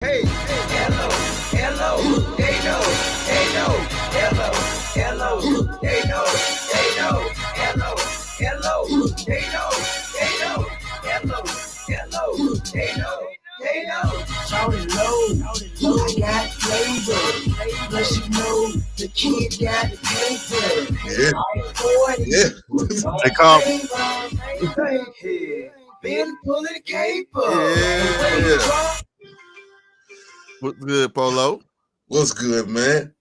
Hey, hello, hello, they know, hello, hello, they know, hello, hello, they know, hello, they know. Shout it low, I got flavor. Plus you know the kid got the paper. They call Been pulling caper. Yeah. What's good, Polo? What's good, man?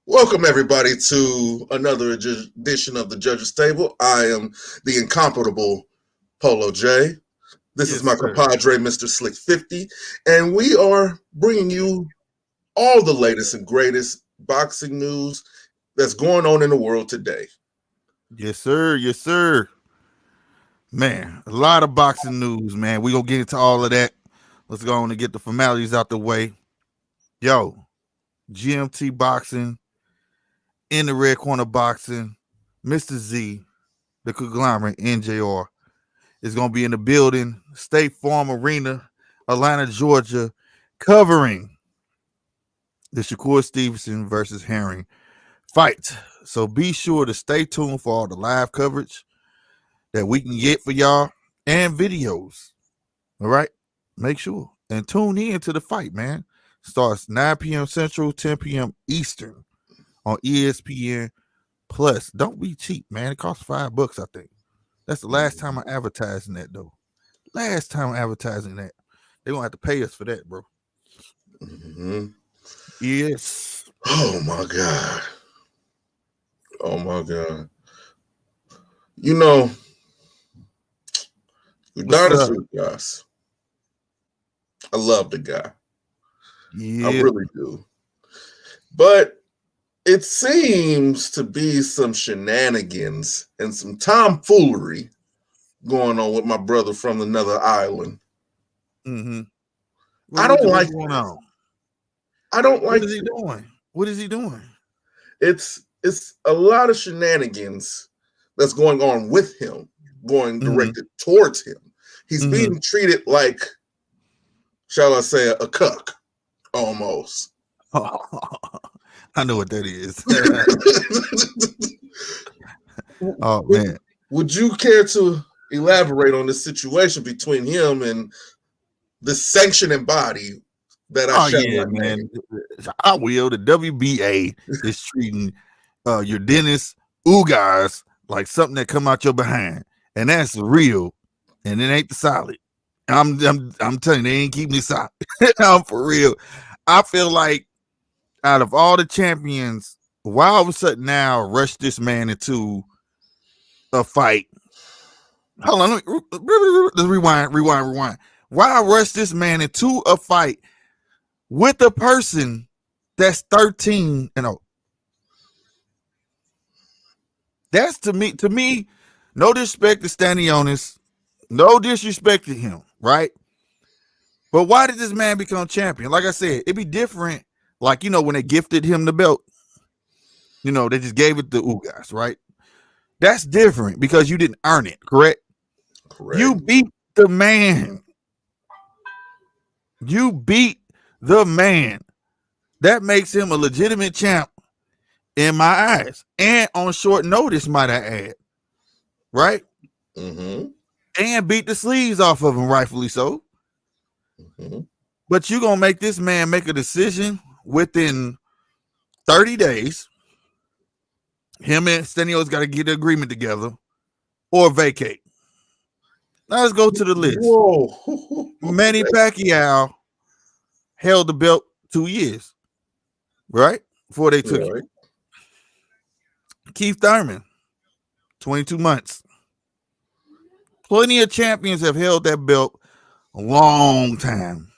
Welcome, everybody, to another edition of the Judge's Table. I am the incomparable Polo J. This is my compadre, Mr. Slick 50, and we are bringing you all the latest and greatest boxing news that's going on in the world today. Yes, sir. Yes, sir. Man, a lot of boxing news, man. We're going to get into all of that. Let's go on and get the formalities out the way. Yo, GMT Boxing, in the red corner boxing, Mr. Z, the conglomerate, NJR, is going to be in the building, State Farm Arena, Atlanta, Georgia, covering the Shakur Stevenson versus Herring fight. So be sure to stay tuned for all the live coverage that we can get for y'all and videos. All right? Make sure and tune in to the fight, man. Starts 9 p.m. Central, 10 p.m. Eastern on ESPN Plus. Don't be cheap, man. It costs $5, I think. That's the last time I'm advertising that, though. Last time I'm advertising that. They're going to have to pay us for that, bro. Mm-hmm. Yes. Oh, my God. Oh, my God. You know, Ugas, I love the guy. Yeah. I really do. But it seems to be some shenanigans and some tomfoolery going on with my brother from another island. Mm-hmm. I don't like going on. I don't like. What is he doing? What is he doing? It's a lot of shenanigans that's going on with him, going directed towards him. He's being treated like, shall I say, a cuck, almost. I know what that is. Oh, man. Would you care to elaborate on the situation between him and the sanctioning body that I shall not name? I will. The WBA is treating your Dennis Ugas like something that come out your behind, and that's real, and it ain't the solid. I'm telling you, they ain't keeping me solid. I'm for real. I feel like out of all the champions, why all of a sudden now rush this man into a fight? Hold on, let's rewind. Why rush this man into a fight with a person that's 13-0? That's to me, no disrespect to Stanionis, no disrespect to him, right? But why did this man become champion? Like I said, it'd be different, like, when they gifted him the belt, they just gave it to Ugas, right? That's different because you didn't earn it, correct? Correct. You beat the man. You beat the man. That makes him a legitimate champ in my eyes. And on short notice, might I add. Right? Mm-hmm. And beat the sleeves off of him, rightfully so. Mm-hmm. But you're going to make this man make a decision within 30 days. Him and Stenio's got to get the agreement together or vacate. Now let's go to the list. Whoa. Manny Pacquiao held the belt 2 years, right? Before they took it. Keith Thurman, 22 months. Plenty of champions have held that belt a long time.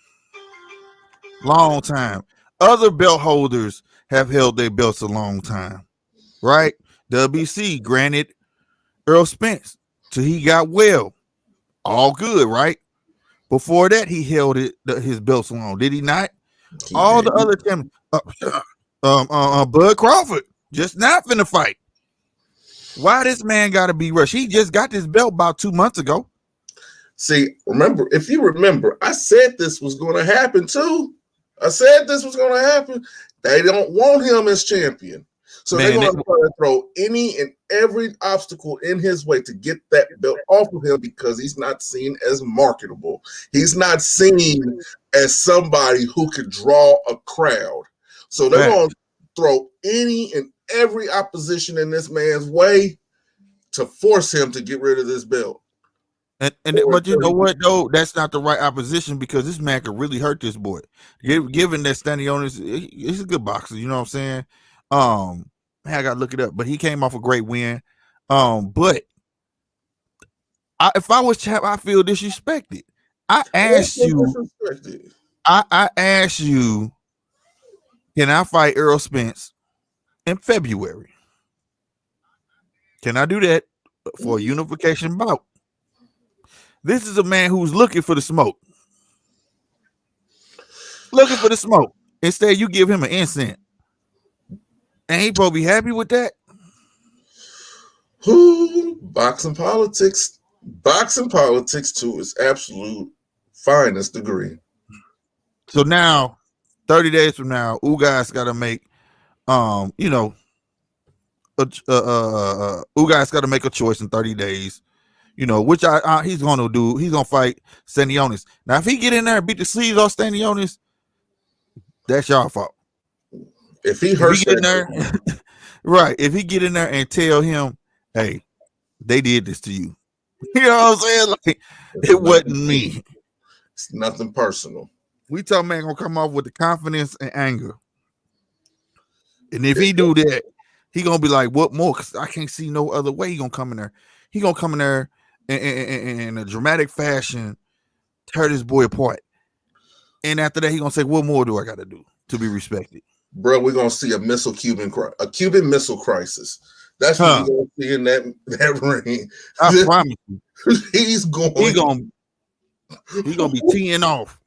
Long time. Other belt holders have held their belts a long time, right? WC granted Earl Spence till he got well. All good, right? Before that, he held his belts long, did he not? All the other champions, Bud Crawford just not finna fight. Why this man got to be rushed? He just got this belt about 2 months ago. See, if you remember, I said this was going to happen too. I said this was going to happen. They don't want him as champion. So they're going to throw any and every obstacle in his way to get that belt off of him because he's not seen as marketable. He's not seen as somebody who could draw a crowd. So they're going to throw any and every opposition in this man's way to force him to get rid of this belt. But you know what though? That's not the right opposition because this man could really hurt this boy. Given that Stanionis, he's a good boxer. You know what I'm saying? I gotta look it up. But he came off a great win. But if I was champ, I feel disrespected. I asked you. I asked you, can I fight Earl Spence in February? Can I do that for a unification bout? This is a man who's looking for the smoke. Looking for the smoke. Instead, you give him an incense. And he probably be happy with that. Boxing politics to its absolute finest degree. So now, 30 days from now, Ugas got to make, Ugas got to make a choice in 30 days. You know, which he's going to do. He's going to fight Stanionis. Now, if he get in there and beat the sleeves off Stanionis, that's y'all fault. If he hurts in there, right? If he get in there and tell him, "Hey, they did this to you," you know what I'm saying? Like it wasn't me. It's nothing personal. We tell man gonna come off with the confidence and anger, and if he do that, he gonna be like, "What more?" Because I can't see no other way. He gonna come in there. He gonna come in there in a dramatic fashion, tear this boy apart, and after that, he gonna say, "What more do I got to do to be respected?" Bro, we're gonna see a Cuban Missile Crisis. That's what we're gonna see in that ring. I promise you, he's gonna be teeing off.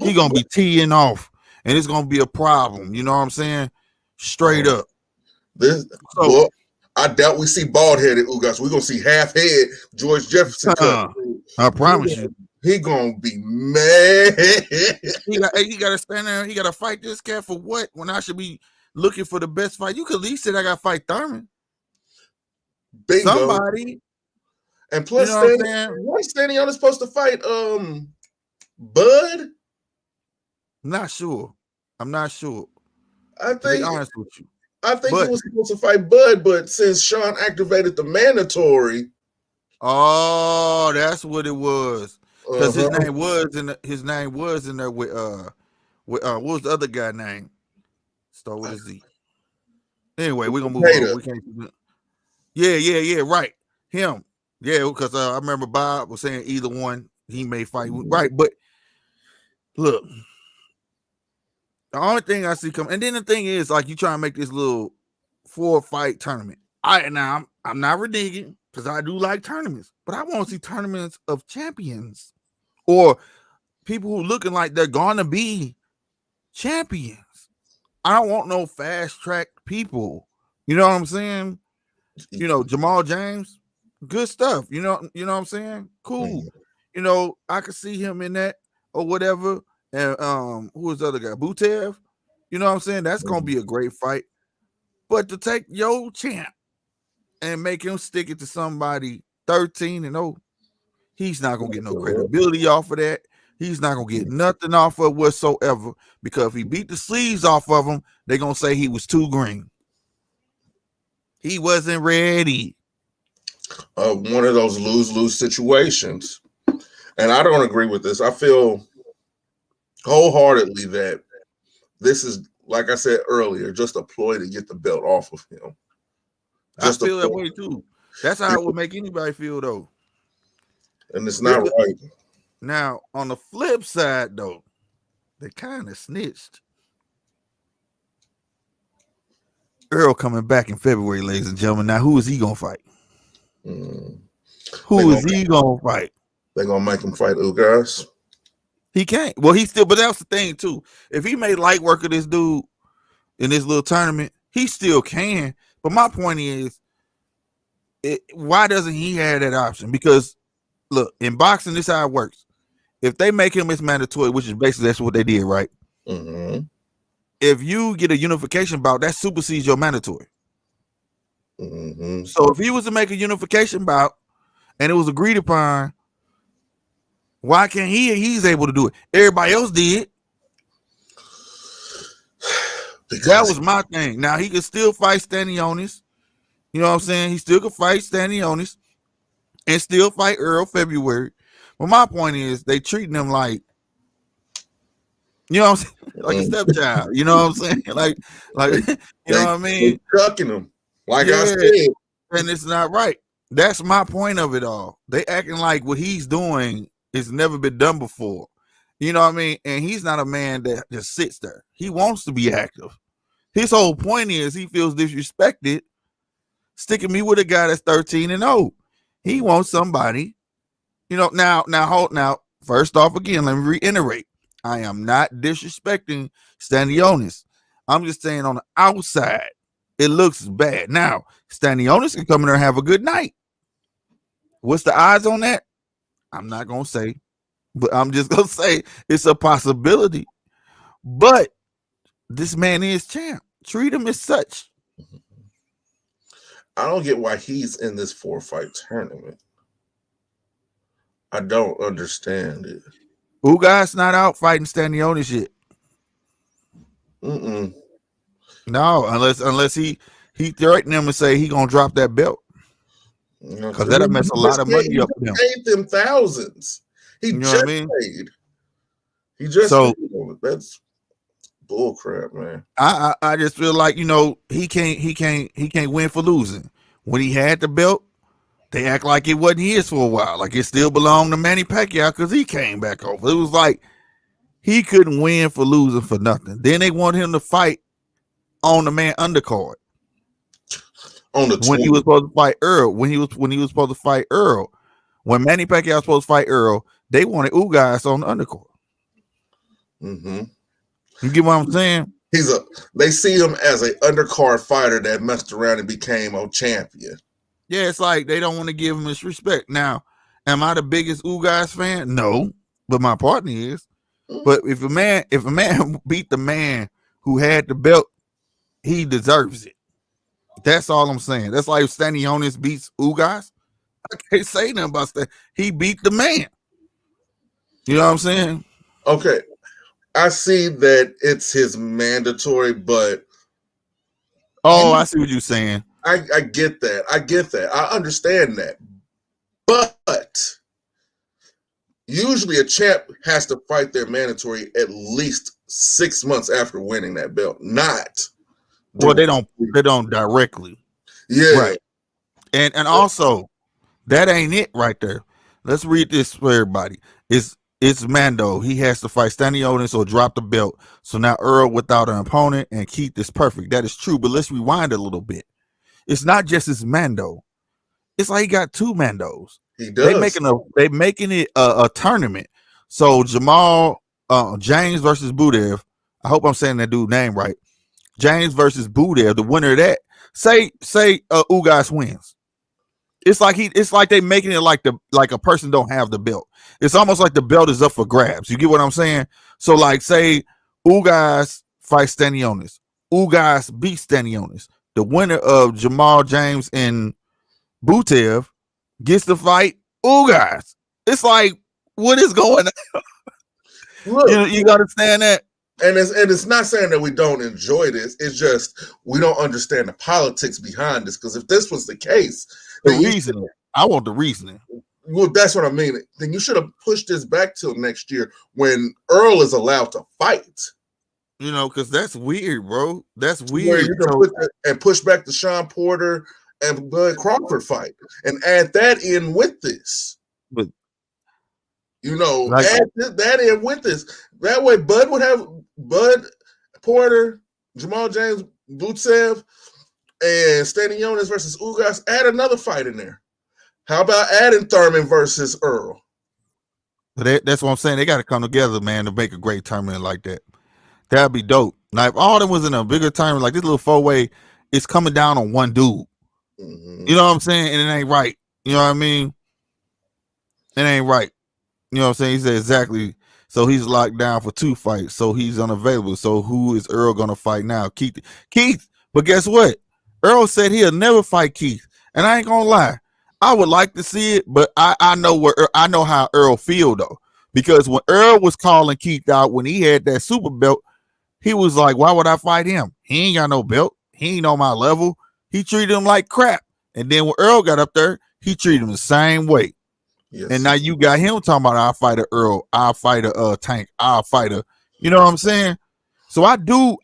He gonna be teeing off, and it's gonna be a problem. You know what I'm saying? Straight up. I doubt we see bald headed Ugas. We're gonna see half head George Jefferson. I promise you. He gonna be mad. He gotta stand there. He gotta fight this cat for what? When I should be looking for the best fight. You could at least say I gotta fight Thurman. Bingo. Somebody. And plus, what's Stanionis supposed to fight? Bud? I'm not sure. I think. To be honest with you. I think he was supposed to fight Bud, but since Sean activated the mandatory. Oh, that's what it was. Because his name was in there with what was the other guy name? Start with a Z. Anyway, we're gonna move on. We can't. Yeah, right. Him. Yeah, because I remember Bob was saying either one he may fight. Right, but look, the only thing I see coming, and then the thing is, like, you try to make this little 4-fight tournament. I'm not reneging because I do like tournaments, but I want to see tournaments of champions or people who looking like they're gonna be champions. I don't want no fast track people. You know what I'm saying? You know, Jamal James, good stuff. You know what I'm saying? Cool. You know, I could see him in that or whatever. And who was the other guy? Butev. You know what I'm saying? That's gonna be a great fight. But to take your champ and make him stick it to somebody 13-0, he's not gonna get no credibility off of that. He's not gonna get nothing off of whatsoever, because if he beat the sleeves off of him, they're gonna say he was too green. He wasn't ready. One of those lose-lose situations. And I don't agree with this. I feel wholeheartedly that this is, like I said earlier, just a ploy to get the belt off of him. I feel that way too. That's how it would make anybody feel, though. And it's not right. Now, on the flip side, though, they kind of snitched. Earl coming back in February, ladies and gentlemen. Now, who is he gonna fight? Who is he gonna fight? They're gonna make him fight Ugas. He can't. Well, but that's the thing too. If he made light work of this dude in this little tournament, he still can. But my point is, why doesn't he have that option? Because look, in boxing, this is how it works. if they make him his mandatory, which is basically that's what they did, right? Mm-hmm. If you get a unification bout, that supersedes your mandatory. Mm-hmm. So if he was to make a unification bout and it was agreed upon, why can't he's able to do it? Everybody else did. Because That was my thing. Now he could still fight Stanionis. You know what I'm saying? He still could fight Stanionis and still fight Earl February. But my point is they treating him like, you know what I'm saying? Like a stepchild. You know what I'm saying? Like you know what I mean? Chucking him. Like I Yeah. said. And it's not right. That's my point of it all. They acting like what he's doing has never been done before. You know what I mean? And he's not a man that just sits there. He wants to be active. His whole point is he feels disrespected sticking me with a guy that's 13-0. He wants somebody, you know. Now, first off, again, let me reiterate. I am not disrespecting Stanionis. I'm just saying on the outside, it looks bad. Now, Stanionis can come in there and have a good night. What's the odds on that? I'm not going to say, but I'm just going to say it's a possibility. But this man is champ. Treat him as such. I don't get why he's in this 4-fight tournament. I don't understand it. Ugas not out fighting Stanionis yet. Mm-mm. No, unless he threatened him and say he gonna drop that belt. Because that'll mess a lot of money up for them. Paid them thousands. He just paid. He just paid. That's bull crap, man. I just feel like, you know, he can't win for losing. When he had the belt, they act like it wasn't his for a while, like it still belonged to Manny Pacquiao because he came back over. It was like he couldn't win for losing for nothing. Then they want him to fight on the man undercard. On the when he was supposed to fight Earl, when he was supposed to fight Earl, when Manny Pacquiao was supposed to fight Earl, they wanted Ugas on the undercard. Mm-hmm. You get what I'm saying? They see him as an undercard fighter that messed around and became a champion. Yeah, it's like they don't want to give him his respect. Now, am I the biggest Ugas fan? No, but my partner is. But if a man beat the man who had the belt, he deserves it. That's all I'm saying. That's like if Stanionis beats Ugas. I can't say nothing about that. He beat the man. You know what I'm saying? Okay. I see that it's his mandatory, but I see what you're saying. I get that. I get that. I understand that. But usually a champ has to fight their mandatory at least 6 months after winning that belt. Well, they don't directly. Yeah. Right. And also, that ain't it right there. Let's read this for everybody. It's Mando. He has to fight Stanionis or drop the belt. So now Earl without an opponent and Keith is perfect. That is true. But let's rewind a little bit. It's not just his Mando. It's like he got two Mandos. He does. They making it a tournament. So Jamal James versus Budev. I hope I'm saying that dude's name right. James versus Budev. The winner of that. Say Ugas wins. It's like they making it like a person don't have the belt. It's almost like the belt is up for grabs. You get what I'm saying? So like say Ugas fights Stanionis. Ugas beats Stanionis. The winner of Jamal James and Butev gets to fight Ugas. It's like, what is going on? Look, you understand that? And it's not saying that we don't enjoy this. It's just we don't understand the politics behind this. Because if this was the case, the reasoning. I want the reasoning. Well, that's what I mean. Then you should have pushed this back till next year when Earl is allowed to fight. You know, because that's weird, bro. That's weird. Where you can push back the Sean Porter and Bud Crawford fight and add that in with this. But you know, add that in with this. That way, Bud would have Bud Porter, Jamal James, Butsev, and Stanionis versus Ugas. Add another fight in there. How about adding Thurman versus Earl? That's what I'm saying. They got to come together, man, to make a great tournament like that. That'd be dope. Now, if all them was in a bigger tournament, like this little 4-way, it's coming down on one dude. Mm-hmm. You know what I'm saying? And it ain't right. You know what I mean? It ain't right. You know what I'm saying? He said exactly. So he's locked down for 2 fights. So he's unavailable. So who is Earl gonna fight now? Keith. But guess what? Earl said he'll never fight Keith. And I ain't gonna lie. I would like to see it, but I know how Earl feel though. Because when Earl was calling Keith out when he had that super belt, he was like, why would I fight him? He ain't got no belt. He ain't on my level. He treated him like crap. And then when Earl got up there, he treated him the same way. Yes. And now you got him talking about I'll fight a Earl, I'll fight a Tank, I'll fight a, you know what I'm saying? So I do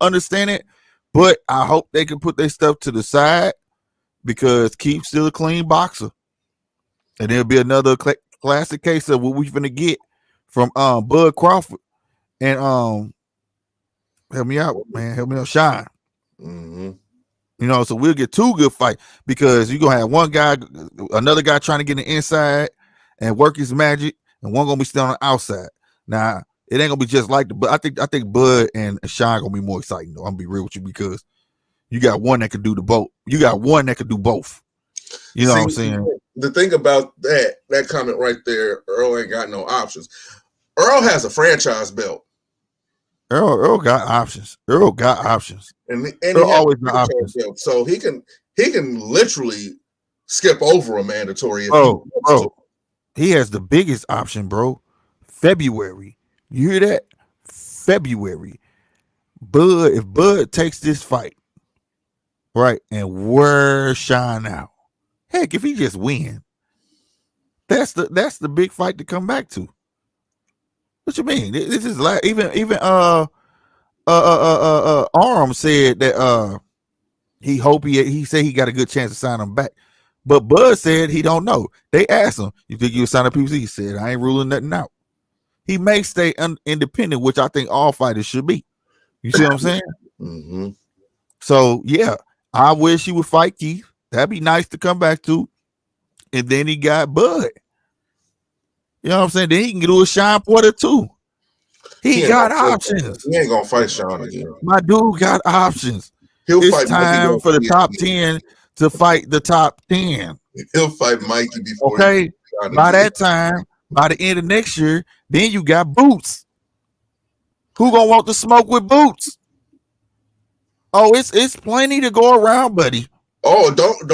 understand it, but I hope they can put their stuff to the side because Keith's still a clean boxer. And there'll be another classic case of what we finna get from Bud Crawford. And help me out, man. Help me out, Shine. Mm-hmm. You know, so we'll get 2 good fights because you're gonna have one guy, another guy trying to get the inside and work his magic, and one gonna be still on the outside. Now, it ain't gonna be just like but I think Bud and Shine gonna be more exciting though. I'm gonna be real with you because you got one that can do the both. You got one that can do both. You know what I'm saying? The thing about that comment right there, Earl ain't got no options. Earl has a franchise belt. Earl got options. Earl got options. And Earl always got options. Belt, so he can literally skip over a mandatory. He has the biggest option, bro. February. You hear that? February. If Bud takes this fight, right, and wear Shine out. Heck, if he just win, that's the big fight to come back to. What you mean? This is like even Arm said that he said he got a good chance to sign him back. But Bud said he don't know. They asked him, you think you'll sign a PBC? He said, I ain't ruling nothing out. He may stay independent, which I think all fighters should be. You see what I'm saying? Mm-hmm. So, yeah, I wish he would fight Keith. That'd be nice to come back to. And then he got Bud. You know what I'm saying? Then he can do a Sean Porter too. He got options. He ain't gonna fight Sean again. My dude got options. It's time for the top 10 to fight the top 10. He'll fight Mikey before. Okay. By that time, by the end of next year, then you got Boots. Who gonna want to smoke with Boots? Oh, it's plenty to go around, buddy. Oh, don't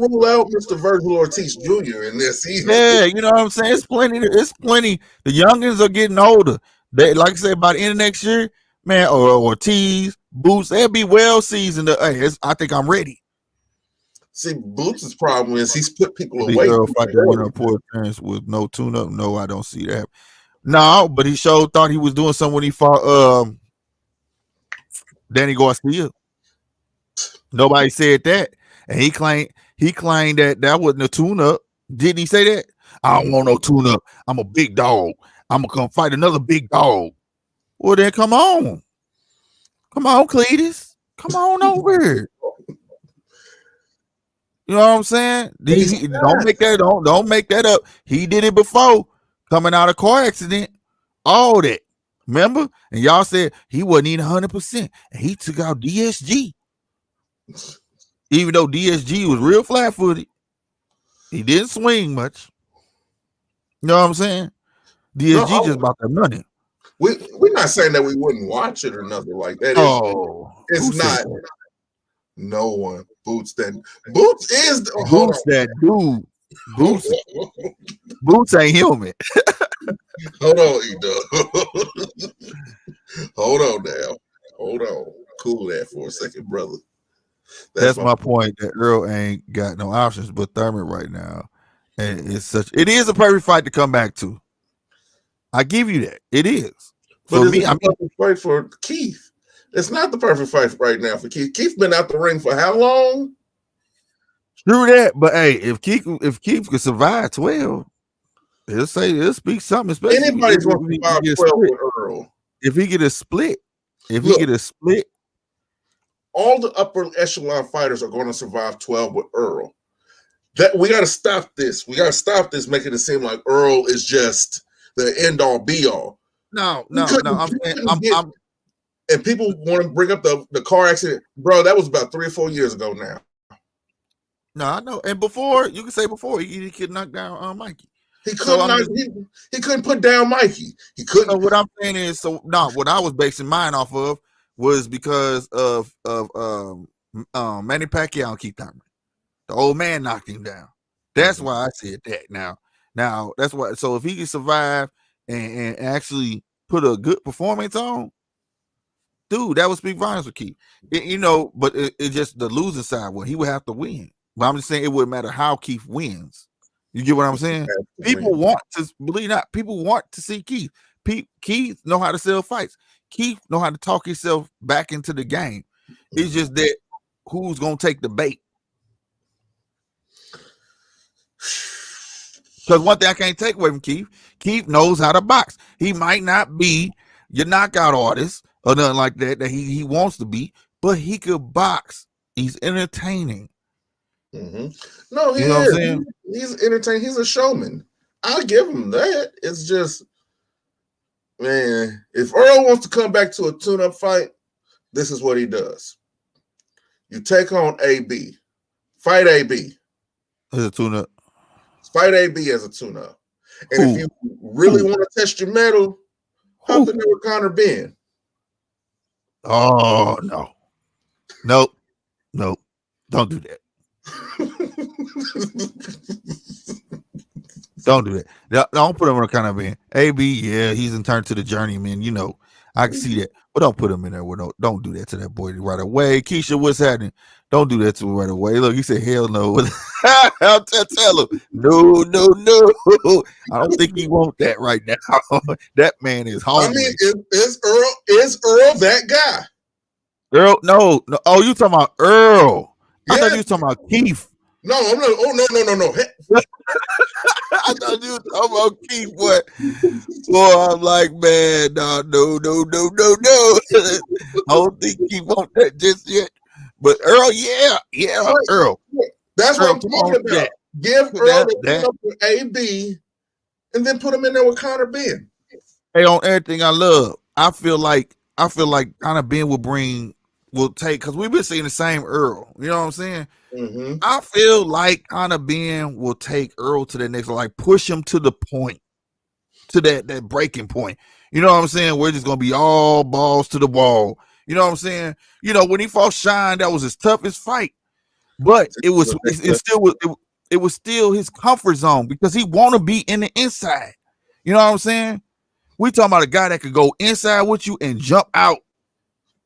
rule out Mr. Virgil Ortiz Jr. in this either. Yeah, you know what I'm saying? It's plenty. The youngins are getting older. They, like I said, by the end of next year, man, or Ortiz, Boots, they'll be well seasoned. Hey, I think I'm ready. See, Boots' problem is he's put people away. Fight the winner of poor appearance with no tune-up. No, I don't see that. No, but he thought he was doing something when he fought Danny Garcia. Nobody said that. And he claimed that wasn't a tune-up. Didn't he say that? I don't want no tune-up. I'm a big dog. I'm gonna come fight another big dog. Well, then come on. Come on, Cletus. Come on over here. You know what I'm saying? Don't make that up. He did it before, coming out of car accident. All that. Remember? And y'all said he wasn't even 100%. And he took out DSG. Even though DSG was real flat-footed, he didn't swing much. You know what I'm saying? DSG just about that money. We're not saying that we wouldn't watch it or nothing like that. It's not. No one. Boots is Boots that dude. Boots ain't human. Hold on, E-Dub. Hold on now. Hold on. Cool that for a second, brother. That's my point. That Earl ain't got no options but Thurman right now, and it is a perfect fight to come back to. I give you that. It is. But it's a perfect fight for Keith. It's not the perfect fight right now for Keith. Keith's been out the ring for how long? True that, but hey, if Keith could survive 12, it'll speak something. Especially anybody's going to survive 12 with Earl. If he get a split, all the upper echelon fighters are going to survive 12 with Earl. That we got to stop this. We got to stop this, making it seem like Earl is just the end all be all. No. And people want to bring up the car accident, bro. That was about 3 or 4 years ago now. No, I know. And before, you can say before he could knock down Mikey. He So couldn't. He couldn't put down Mikey. He couldn't. So what I'm saying is, what I was basing mine off of was because of Manny Pacquiao and Keith Thurman. The old man knocked him down. That's why I said that. Now that's why. So if he can survive and actually put a good performance on, dude, that would speak volumes for Keith. But it just the losing side. Well, he would have to win. But I'm just saying it wouldn't matter how Keith wins. You get what I'm saying? People want to believe not. People want to see Keith. Keith know how to sell fights. Keith know how to talk himself back into the game. It's just that who's gonna take the bait? Because one thing I can't take away from Keith knows how to box. He might not be your knockout artist or nothing like that he wants to be, but he could box. He's entertaining. Mm-hmm. No, you know what I'm saying? He's entertaining. He's a showman. I'll give him that. It's just, man, if Earl wants to come back to a tune-up fight, this is what he does. You take on AB. Fight AB. As a tune-up. Fight AB as a tune-up. And if you really want to test your metal, hop in there with Conor Ben. Oh, no. Nope. Don't do that. Don't do that. Don't put him on Conor Ben. AB, yeah, he's in turn to the journeyman. I can see that. But don't put him in there with don't do that to that boy right away. Keisha, what's happening? Don't do that to him right away. Look, he said, hell no. I'll tell him. No. I don't think he wants that right now. That man is hungry. I mean, is Earl that guy? Earl, no. Oh, you talking about Earl. Yeah. I thought you was talking about Keith. No, I'm not. Oh, no. I thought you was talking about Keith, boy. I'm like, man, no. I don't think he wants that just yet. But Earl, yeah, right. Earl. That's what I'm talking about. That. Give Earl the up with AB, and then put him in there with Conor Ben. Hey, on everything I love, I feel like Conor Ben will take, because we've been seeing the same Earl. You know what I'm saying? Mm-hmm. I feel like Conor Ben will take Earl to the next, like push him to the point, to that breaking point. You know what I'm saying? We're just gonna be all balls to the wall. You know what I'm saying? When he fought Shine, that was his toughest fight, but it was still his comfort zone because he want to be in the inside. You know what I'm saying? We talking about a guy that could go inside with you and jump out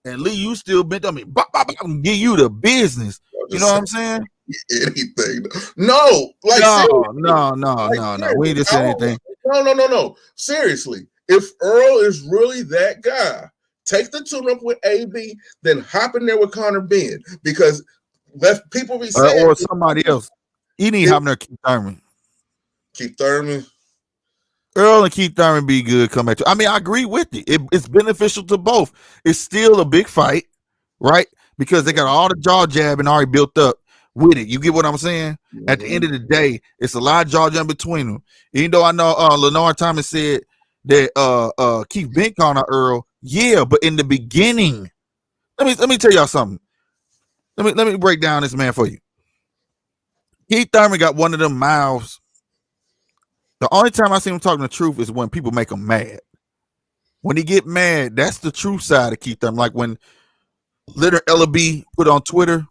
and leave you still bent on me, and give you the business. You know what I'm saying? Anything? No, like no. We ain't just saying anything. No. Seriously, if Earl is really that guy, take the tune-up with AB, then hop in there with Conor Ben, because people be saying or somebody else. He need hop in there Keith Thurman. Keith Thurman. Earl and Keith Thurman be good. Come back to. I mean, I agree with it. It's beneficial to both. It's still a big fight, right? Because they got all the jaw jabbing already built up with it. You get what I'm saying? Mm-hmm. At the end of the day, it's a lot of jaw jab between them. Even though I know Lenore Thomas said that Keith been calling out Earl, yeah, but in the beginning, let me tell y'all something. Let me break down this man for you. Keith Thurman got one of them mouths. The only time I see him talking the truth is when people make him mad. When he get mad, that's the true side of Keith Thurman. Like when Leonard Ellaby put on Twitter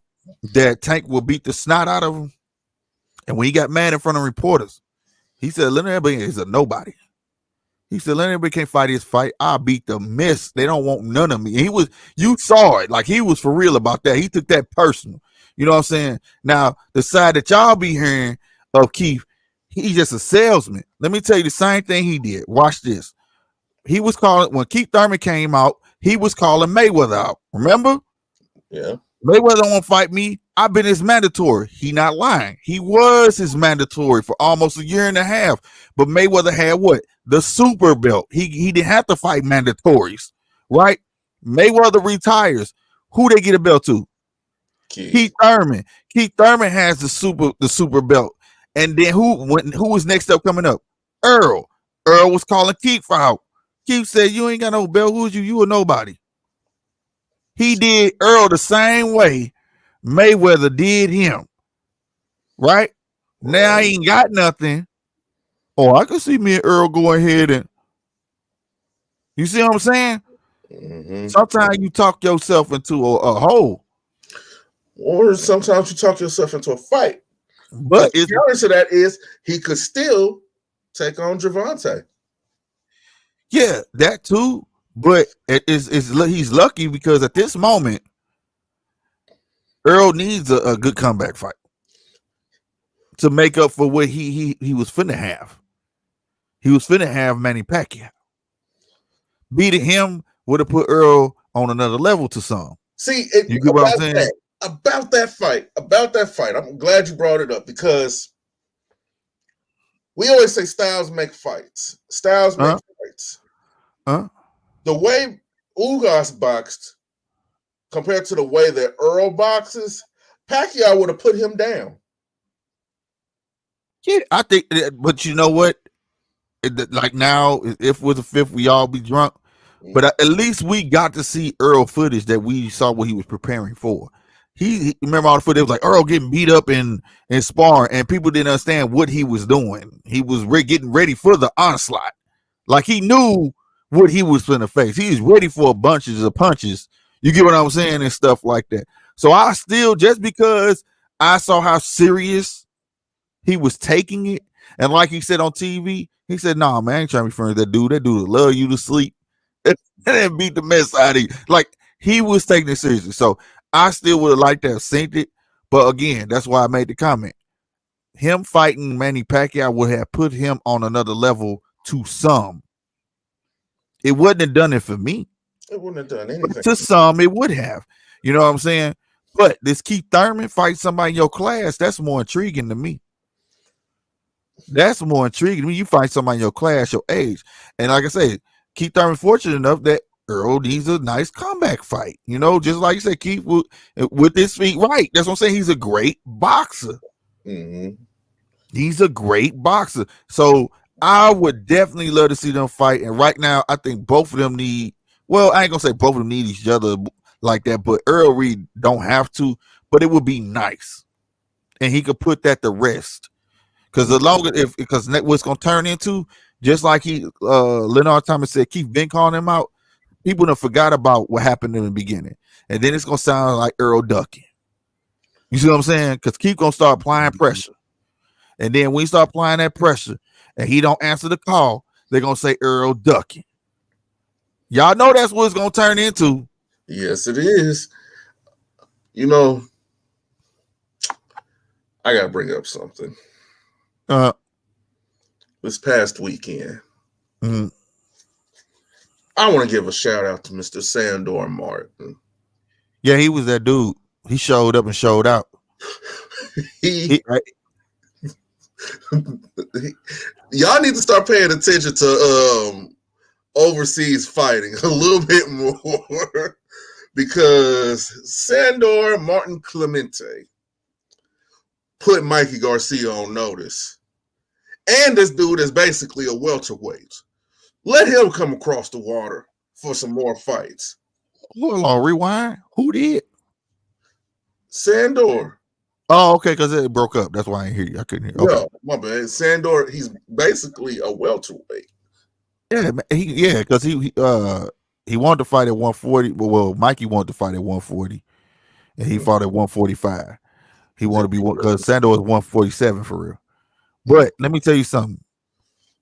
that Tank will beat the snot out of him. And when he got mad in front of reporters, he said, Leonard Ellaby is a nobody. He said, Leonard Ellaby can't fight his fight. I'll beat the mess. They don't want none of me. And you saw it. Like he was for real about that. He took that personal. You know what I'm saying? Now, the side that y'all be hearing of Keith, he's just a salesman. Let me tell you the same thing he did. Watch this. He was calling, when Keith Thurman came out, he was calling Mayweather out. Remember? Yeah. Mayweather won't fight me. I've been his mandatory. He not lying. He was his mandatory for almost a year and a half. But Mayweather had what? The super belt. He didn't have to fight mandatories, right? Mayweather retires. Who they get a belt to? Keith Thurman. Keith Thurman has the super belt. And then who was next up coming up? Earl. Earl was calling Keith out. Keith said, you ain't got no belt. Who's you? You a nobody. He did Earl the same way Mayweather did him. Right? Now he ain't got nothing. Oh, I can see me and Earl go ahead and you see what I'm saying? Mm-hmm. Sometimes you talk yourself into a hole. Or sometimes you talk yourself into a fight. But the counter to that is he could still take on Javante. Yeah, that too. But he's lucky because at this moment, Earl needs a good comeback fight to make up for what he was finna have. He was finna have Manny Pacquiao. Beating him would have put Earl on another level to some. See, you get what I'm saying? About that fight. I'm glad you brought it up because we always say styles make fights. Styles make fights. The way Ugas boxed compared to the way that Earl boxes, Pacquiao would have put him down. Yeah, I think, but you know what? Like now, if we're the fifth, we all be drunk. But at least we got to see Earl footage that we saw what he was preparing for. He remember all the footage. It was like Earl getting beat up in sparring, and people didn't understand what he was doing. He was getting ready for the onslaught. Like he knew what he was going to face. He was ready for bunches of punches. You get what I'm saying and stuff like that. So I still, just because I saw how serious he was taking it, and like he said on TV, he said, "Nah, man, I ain't trying to be friends with that dude. That dude will love you to sleep and then beat the mess out of you." Like he was taking it seriously. So I still would have liked to have seen it. But again, that's why I made the comment. Him fighting Manny Pacquiao would have put him on another level to some. It wouldn't have done it for me. It wouldn't have done anything. But to some, it would have. You know what I'm saying? But this Keith Thurman fight somebody in your class, that's more intriguing to me. That's more intriguing. When you find somebody in your class, your age. And like I said, Keith Thurman fortunate enough that Earl needs a nice comeback fight. You know, just like you said, Keith with his feet right. That's what I'm saying. He's a great boxer. Mm-hmm. He's a great boxer. So I would definitely love to see them fight. And right now, I think both of them need, well, I ain't going to say both of them need each other like that, but Earl Reed don't have to, but it would be nice. And he could put that to rest. Because the longer, because what's going to turn into, just like Leonard Thomas said, Keith been calling him out, people done forgot about what happened in the beginning. And then it's going to sound like Earl ducking. You see what I'm saying? Because Keith going to start applying pressure. And then when we start applying that pressure and he don't answer the call, they're going to say Earl ducking. Y'all know that's what it's going to turn into. Yes, it is. You know, I got to bring up something. This past weekend, I want to give a shout out to Mr. Sandor Martin. Yeah, he was that dude. He showed up and showed out. Y'all need to start paying attention to overseas fighting a little bit more because Sandor Martin Clemente put Mikey Garcia on notice. And this dude is basically a welterweight. Let him come across the water for some more fights. Hold on, rewind. Who did? Sandor. Oh, okay, because it broke up. That's why I didn't hear you. I couldn't hear you. Okay. No, my bad. Sandor, he's basically a welterweight. Yeah, because he wanted to fight at 140. Well, Mikey wanted to fight at 140, and he fought at 145. He wanted to be one because Sandor was 147 for real. But let me tell you something.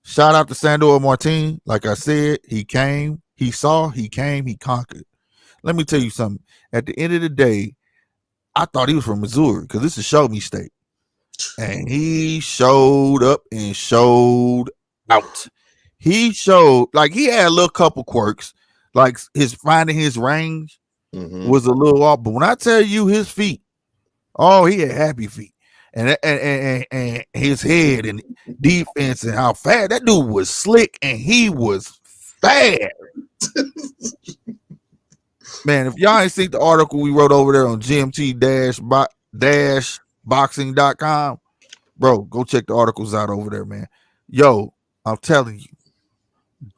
Shout out to Sandor Martin. Like I said, he came, he saw, he came, he conquered. Let me tell you something. At the end of the day, I thought he was from Missouri because this is Show Me State. And he showed up and showed out. He showed, like, he had a little couple quirks, like his finding his range was a little off. But when I tell you his feet, oh, he had happy feet. And his head and defense and how fast that dude was slick and he was fast. Man, if y'all ain't seen the article we wrote over there on gmt-boxing.com, bro, go check the articles out over there, man. Yo, I'm telling you,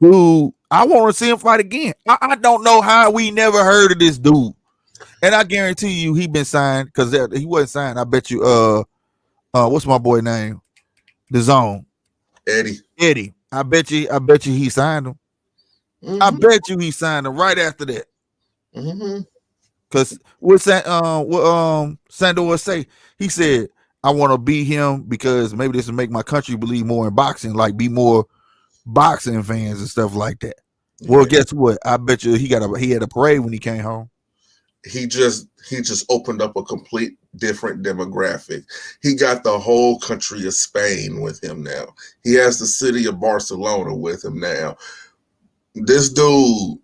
dude, I want to see him fight again. I don't know how we never heard of this dude. And I guarantee you he been signed because he wasn't signed. I bet you, what's my boy name? The Zone. Eddie. I bet you he signed him. I Mm-hmm. bet you he signed him right after that. Mm-hmm. Cause Sandor say? He said, I want to beat him because maybe this will make my country believe more in boxing, like be more boxing fans and stuff like that. Yeah. Well, guess what? I bet you he had a parade when he came home. He just opened up a complete different demographic. He got the whole country of Spain with him now. He has the city of Barcelona with him now. This dude,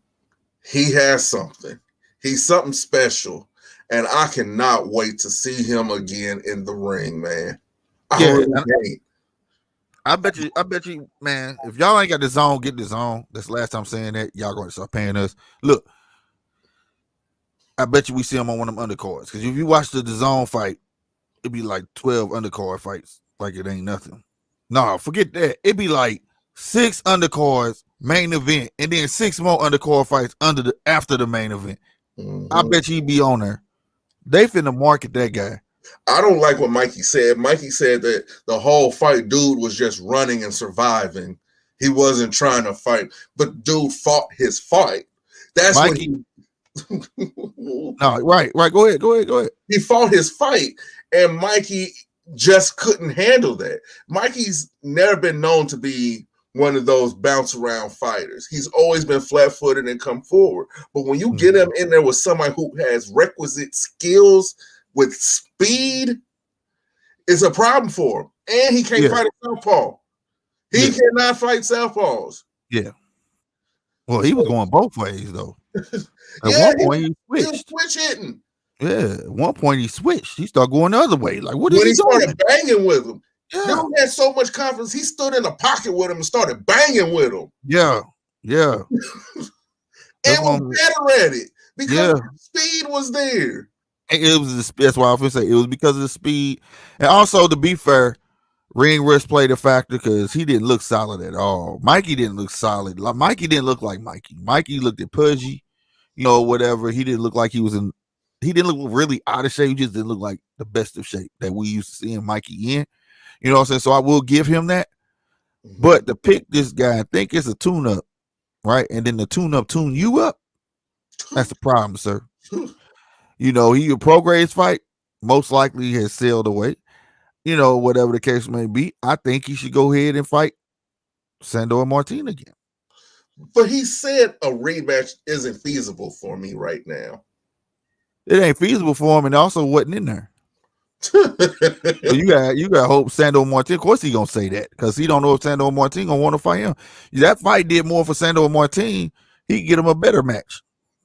he has something. He's something special. And I cannot wait to see him again in the ring, man. I Yeah, really can't. I bet you, man, if y'all ain't got the zone, get the zone. That's the last time saying that. Y'all gonna start paying us. Look, I bet you we see him on one of them undercards. Because if you watch the zone fight, it'd be like 12 undercard fights. Like it ain't nothing. No, forget that. It'd be like 6 undercards, main event, and then 6 more undercard fights after the main event. Mm-hmm. I bet you he'd be on there. They finna market that guy. I don't like what Mikey said. Mikey said that the whole fight, dude was just running and surviving. He wasn't trying to fight, but dude fought his fight. That's Mikey. when No, right. Go ahead. He fought his fight, and Mikey just couldn't handle that. Mikey's never been known to be one of those bounce around fighters. He's always been flat footed and come forward. But when you get him in there with somebody who has requisite skills with speed, it's a problem for him. And he can't fight a southpaw. He cannot fight southpaws. Yeah. Well, he was going both ways though. At one point he switched. He was switch hitting. Yeah, at one point he switched. He started going the other way. Like, what is when he started doing? banging with him? Yeah. Dude had so much confidence. He stood in the pocket with him and started banging with him. Yeah. And was better at it because the speed was there. It was that's why I was gonna say it was because of the speed. And also, to be fair, ring rust played a factor because he didn't look solid at all. Mikey didn't look solid. Mikey didn't look like Mikey. Mikey looked at pudgy, whatever. He didn't look like he didn't look really out of shape. He just didn't look like the best of shape that we used to seeing Mikey in. You know what I'm saying? So I will give him that. But to pick this guy, I think it's a tune-up, right? And then the tune-up tune you up. That's the problem, sir. He a pro-grades fight, most likely has sailed away. Whatever the case may be, I think he should go ahead and fight Sandor Martin again. But he said a rematch isn't feasible for me right now. It ain't feasible for him, and also wasn't in there. So you got hope Sandor Martin. Of course he gonna say that because he don't know if Sandor Martin gonna want to fight him. That fight did more for Sandor Martin. He could get him a better match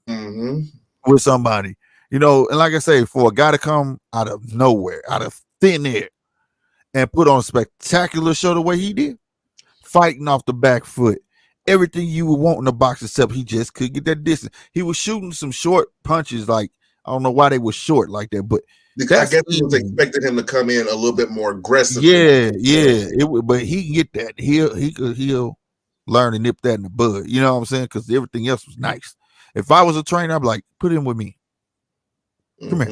with somebody. And like I say, for a guy to come out of nowhere, out of thin air, and put on a spectacular show the way he did, fighting off the back foot, everything you would want in a box, except he just couldn't get that distance. He was shooting some short punches, like I don't know why they were short like that, but I guess he was expecting him to come in a little bit more aggressive. Yeah. But he can get that. He'll learn to nip that in the bud. You know what I'm saying? Because everything else was nice. If I was a trainer, I'd be like, put him with me. Come here.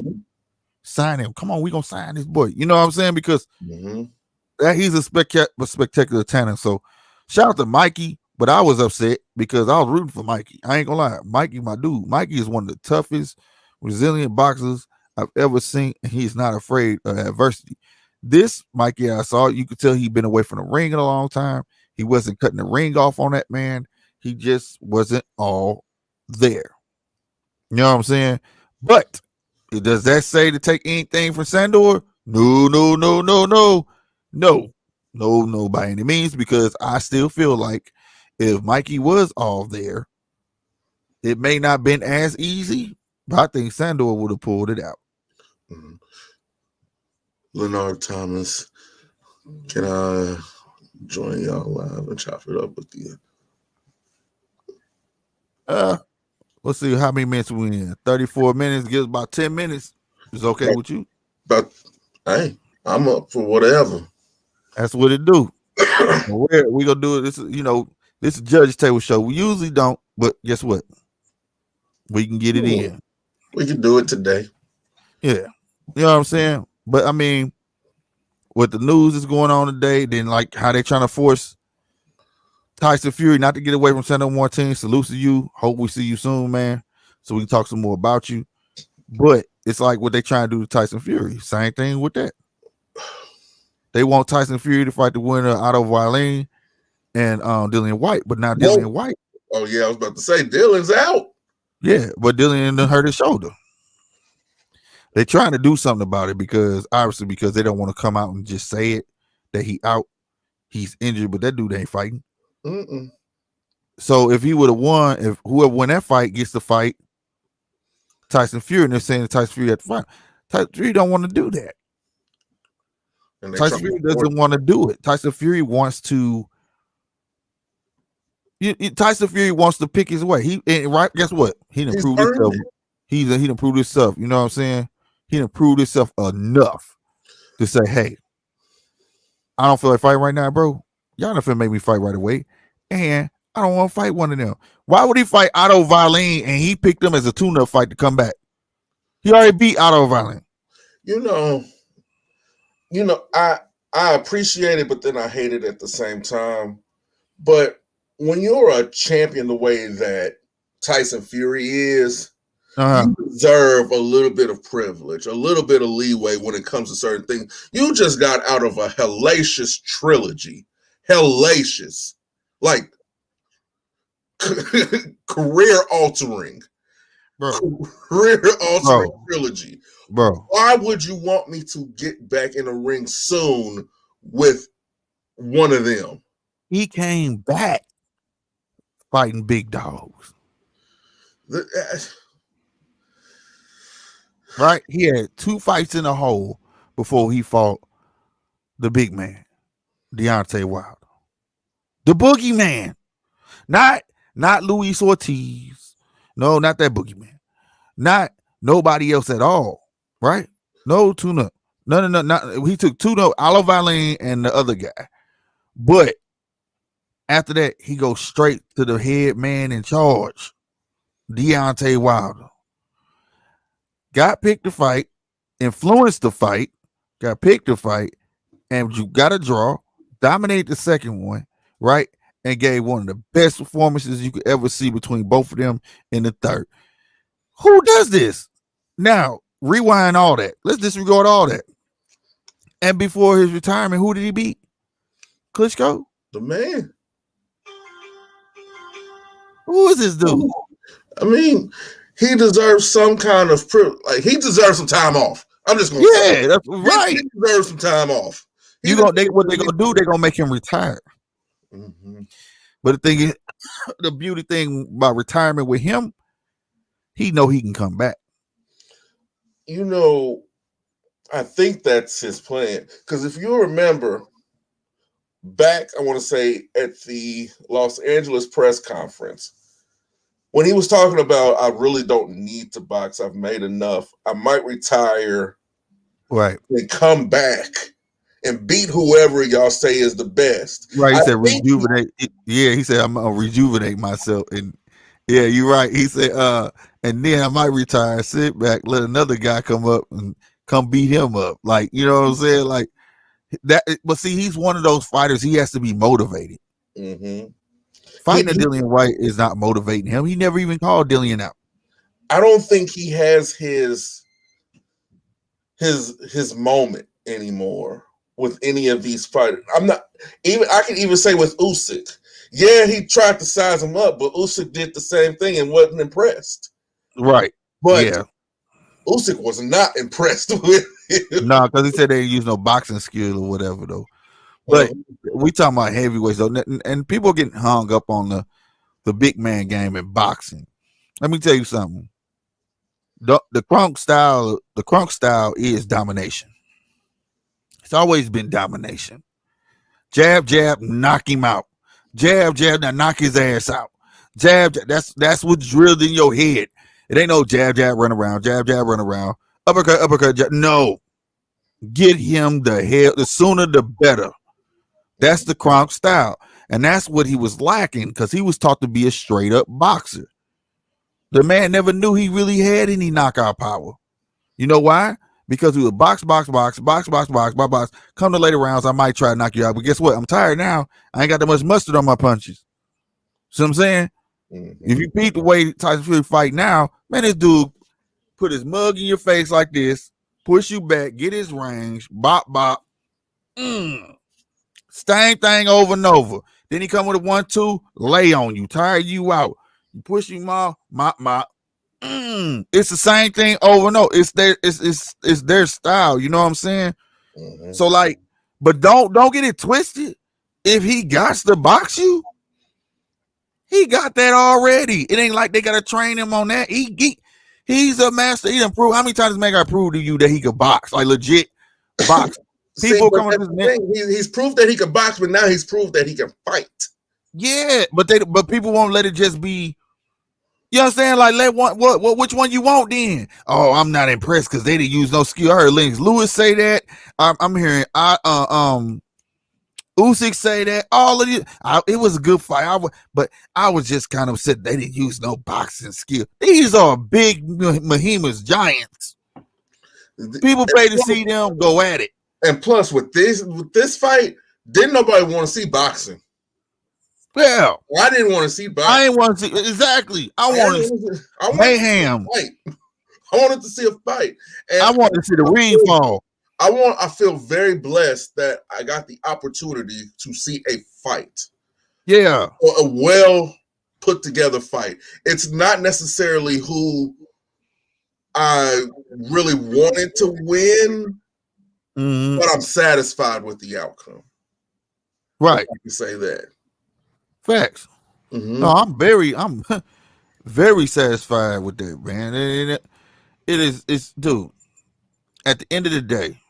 Sign him. Come on, we gonna sign this boy. You know what I'm saying? Because he's a spectacular talent. So shout out to Mikey. But I was upset because I was rooting for Mikey. I ain't gonna lie. Mikey, my dude. Mikey is one of the toughest, resilient boxers I've ever seen. And he's not afraid of adversity. This Mikey I saw, you could tell he'd been away from the ring in a long time. He wasn't cutting the ring off on that man. He just wasn't all there. You know what I'm saying? But does that say to take anything from Sandor? No, by any means, because I still feel like if Mikey was all there, it may not been as easy, but I think Sandor would have pulled it out. Leonard Thomas, can I join y'all live and chop it up with you? Let's see how many minutes we in. 34 minutes gives about 10 minutes. Is okay with you? But hey, I'm up for whatever. That's what it do. We gonna do it. This is Judge Table Show. We usually don't, but guess what? We can get it in. We can do it today. Yeah. You know what I'm saying? But I mean, with the news that's going on today, then like how they trying to force Tyson Fury not to get away from Santa Martin. Salute to you. Hope we see you soon, man. So we can talk some more about you. But it's like what they trying to do to Tyson Fury. Same thing with that. They want Tyson Fury to fight the winner Otto Wallin and Dillian White, but now Dillian White. Oh yeah, I was about to say Dylan's out. Yeah, but Dillian done hurt his shoulder. They're trying to do something about it because they don't want to come out and just say it that he out, he's injured, but that dude ain't fighting. Mm-mm. So if he would have won, if whoever won that fight gets to fight Tyson Fury, and they're saying that Tyson Fury had to fight, Tyson Fury don't want to do that. Tyson Fury doesn't want to do it. Tyson Fury wants to. Tyson Fury wants to pick his way. Right. Guess what? He done proved himself. He done proved himself. You know what I'm saying? He done proved himself enough to say, "Hey, I don't feel like fighting right now, bro. Y'all not finna make me fight right away, and I don't want to fight one of them." Why would he fight Otto Wallin and he picked him as a tune-up fight to come back? He already beat Otto Wallin. You know, I appreciate it, but then I hate it at the same time. But when you're a champion the way that Tyson Fury is, you deserve a little bit of privilege, a little bit of leeway when it comes to certain things. You just got out of a hellacious trilogy. Hellacious. Like career-altering. Career-altering trilogy. Bro. Why would you want me to get back in the ring soon with one of them? He came back fighting big dogs. Right? He had 2 fights in a hole before he fought the big man, Deontay Wilder. The boogeyman. Not Luis Ortiz. No, not that boogeyman. Not nobody else at all. Right? No tune-up. No. He took tune-up, Otto Wallin and the other guy. But after that, he goes straight to the head man in charge, Deontay Wilder. Got picked to fight, influenced the fight, got picked to fight, and you got a draw, dominate the second one, right? And gave one of the best performances you could ever see between both of them in the third. Who does this? Now, rewind all that. Let's disregard all that. And before his retirement, who did he beat? Klitschko? The man. Who is this dude? I mean, he deserves some kind of he deserves some time off. I'm just gonna say that's right. He deserves some time off. What they're gonna do? They're gonna make him retire. Mm-hmm. But the thing is, the beauty thing about retirement with him, he know he can come back. You know, I think that's his plan. Because if you remember back, I want to say at the Los Angeles press conference, when he was talking about, I really don't need to box. I've made enough. I might retire, right, and come back and beat whoever y'all say is the best. Right, he said rejuvenate. He said I'm gonna rejuvenate myself, and yeah, you're right. He said, and then I might retire, sit back, let another guy come up and come beat him up. Like, you know what I'm saying? Like that. But see, he's one of those fighters. He has to be motivated. Mm-hmm. Fighting Dillian White is not motivating him. He never even called Dillian out. I don't think he has his moment anymore with any of these fighters. I can even say with Usyk. Yeah, he tried to size him up, but Usyk did the same thing and wasn't impressed. Right. But yeah. Usyk was not impressed with him. No, because he said they didn't use no boxing skill or whatever, though. But we talking about heavyweights, though, and people are getting hung up on the big man game in boxing. Let me tell you something. The Crunk style is domination. It's always been domination. Jab, jab, knock him out. Jab, jab, now knock his ass out. Jab, jab, that's what's drilled in your head. It ain't no jab, jab, run around. Jab, jab, run around. Uppercut, uppercut, jab. No. Get him the hell. The sooner the better. That's the Kronk style. And that's what he was lacking because he was taught to be a straight up boxer. The man never knew he really had any knockout power. You know why? because we would box. Come to later rounds, I might try to knock you out. But guess what? I'm tired now. I ain't got that much mustard on my punches. See what I'm saying? Mm-hmm. If you beat the way Tyson Fury fight now, man, this dude put his mug in your face like this, push you back, get his range, bop. Same thing over and over. Then he come with a 1-2, lay on you, tire you out. You push him off, mop. It's the same thing over and over. It's their style. You know what I'm saying? Mm-hmm. So like, but don't get it twisted. If he got to box you, he got that already. It ain't like they gotta train him on that. He's a master. He done prove. How many times man got proved to you that he could box? Like legit box. People coming to his thing. He's proved that he can box, but now he's proved that he can fight. Yeah, but people won't let it just be. You understand? Like, which one you want then? Oh, I'm not impressed because they didn't use no skill. I heard Lennox Lewis say that. I'm hearing Usyk say that. All of it. It was a good fight. But I was just kind of upset they didn't use no boxing skill. These are big behemoths, giants. People pay to see them go at it. And plus, with this fight, didn't nobody want to see boxing. Yeah, I didn't want to see boxing. I didn't want to see exactly. I wanted mayhem. I wanted to see a fight. And I wanted to see the ring fall. I feel very blessed that I got the opportunity to see a fight. Yeah, a well put together fight. It's not necessarily who I really wanted to win. Mm-hmm. But I'm satisfied with the outcome. Right. You can say that. Facts. Mm-hmm. No, I'm very satisfied with that, man. It's dude, at the end of the day,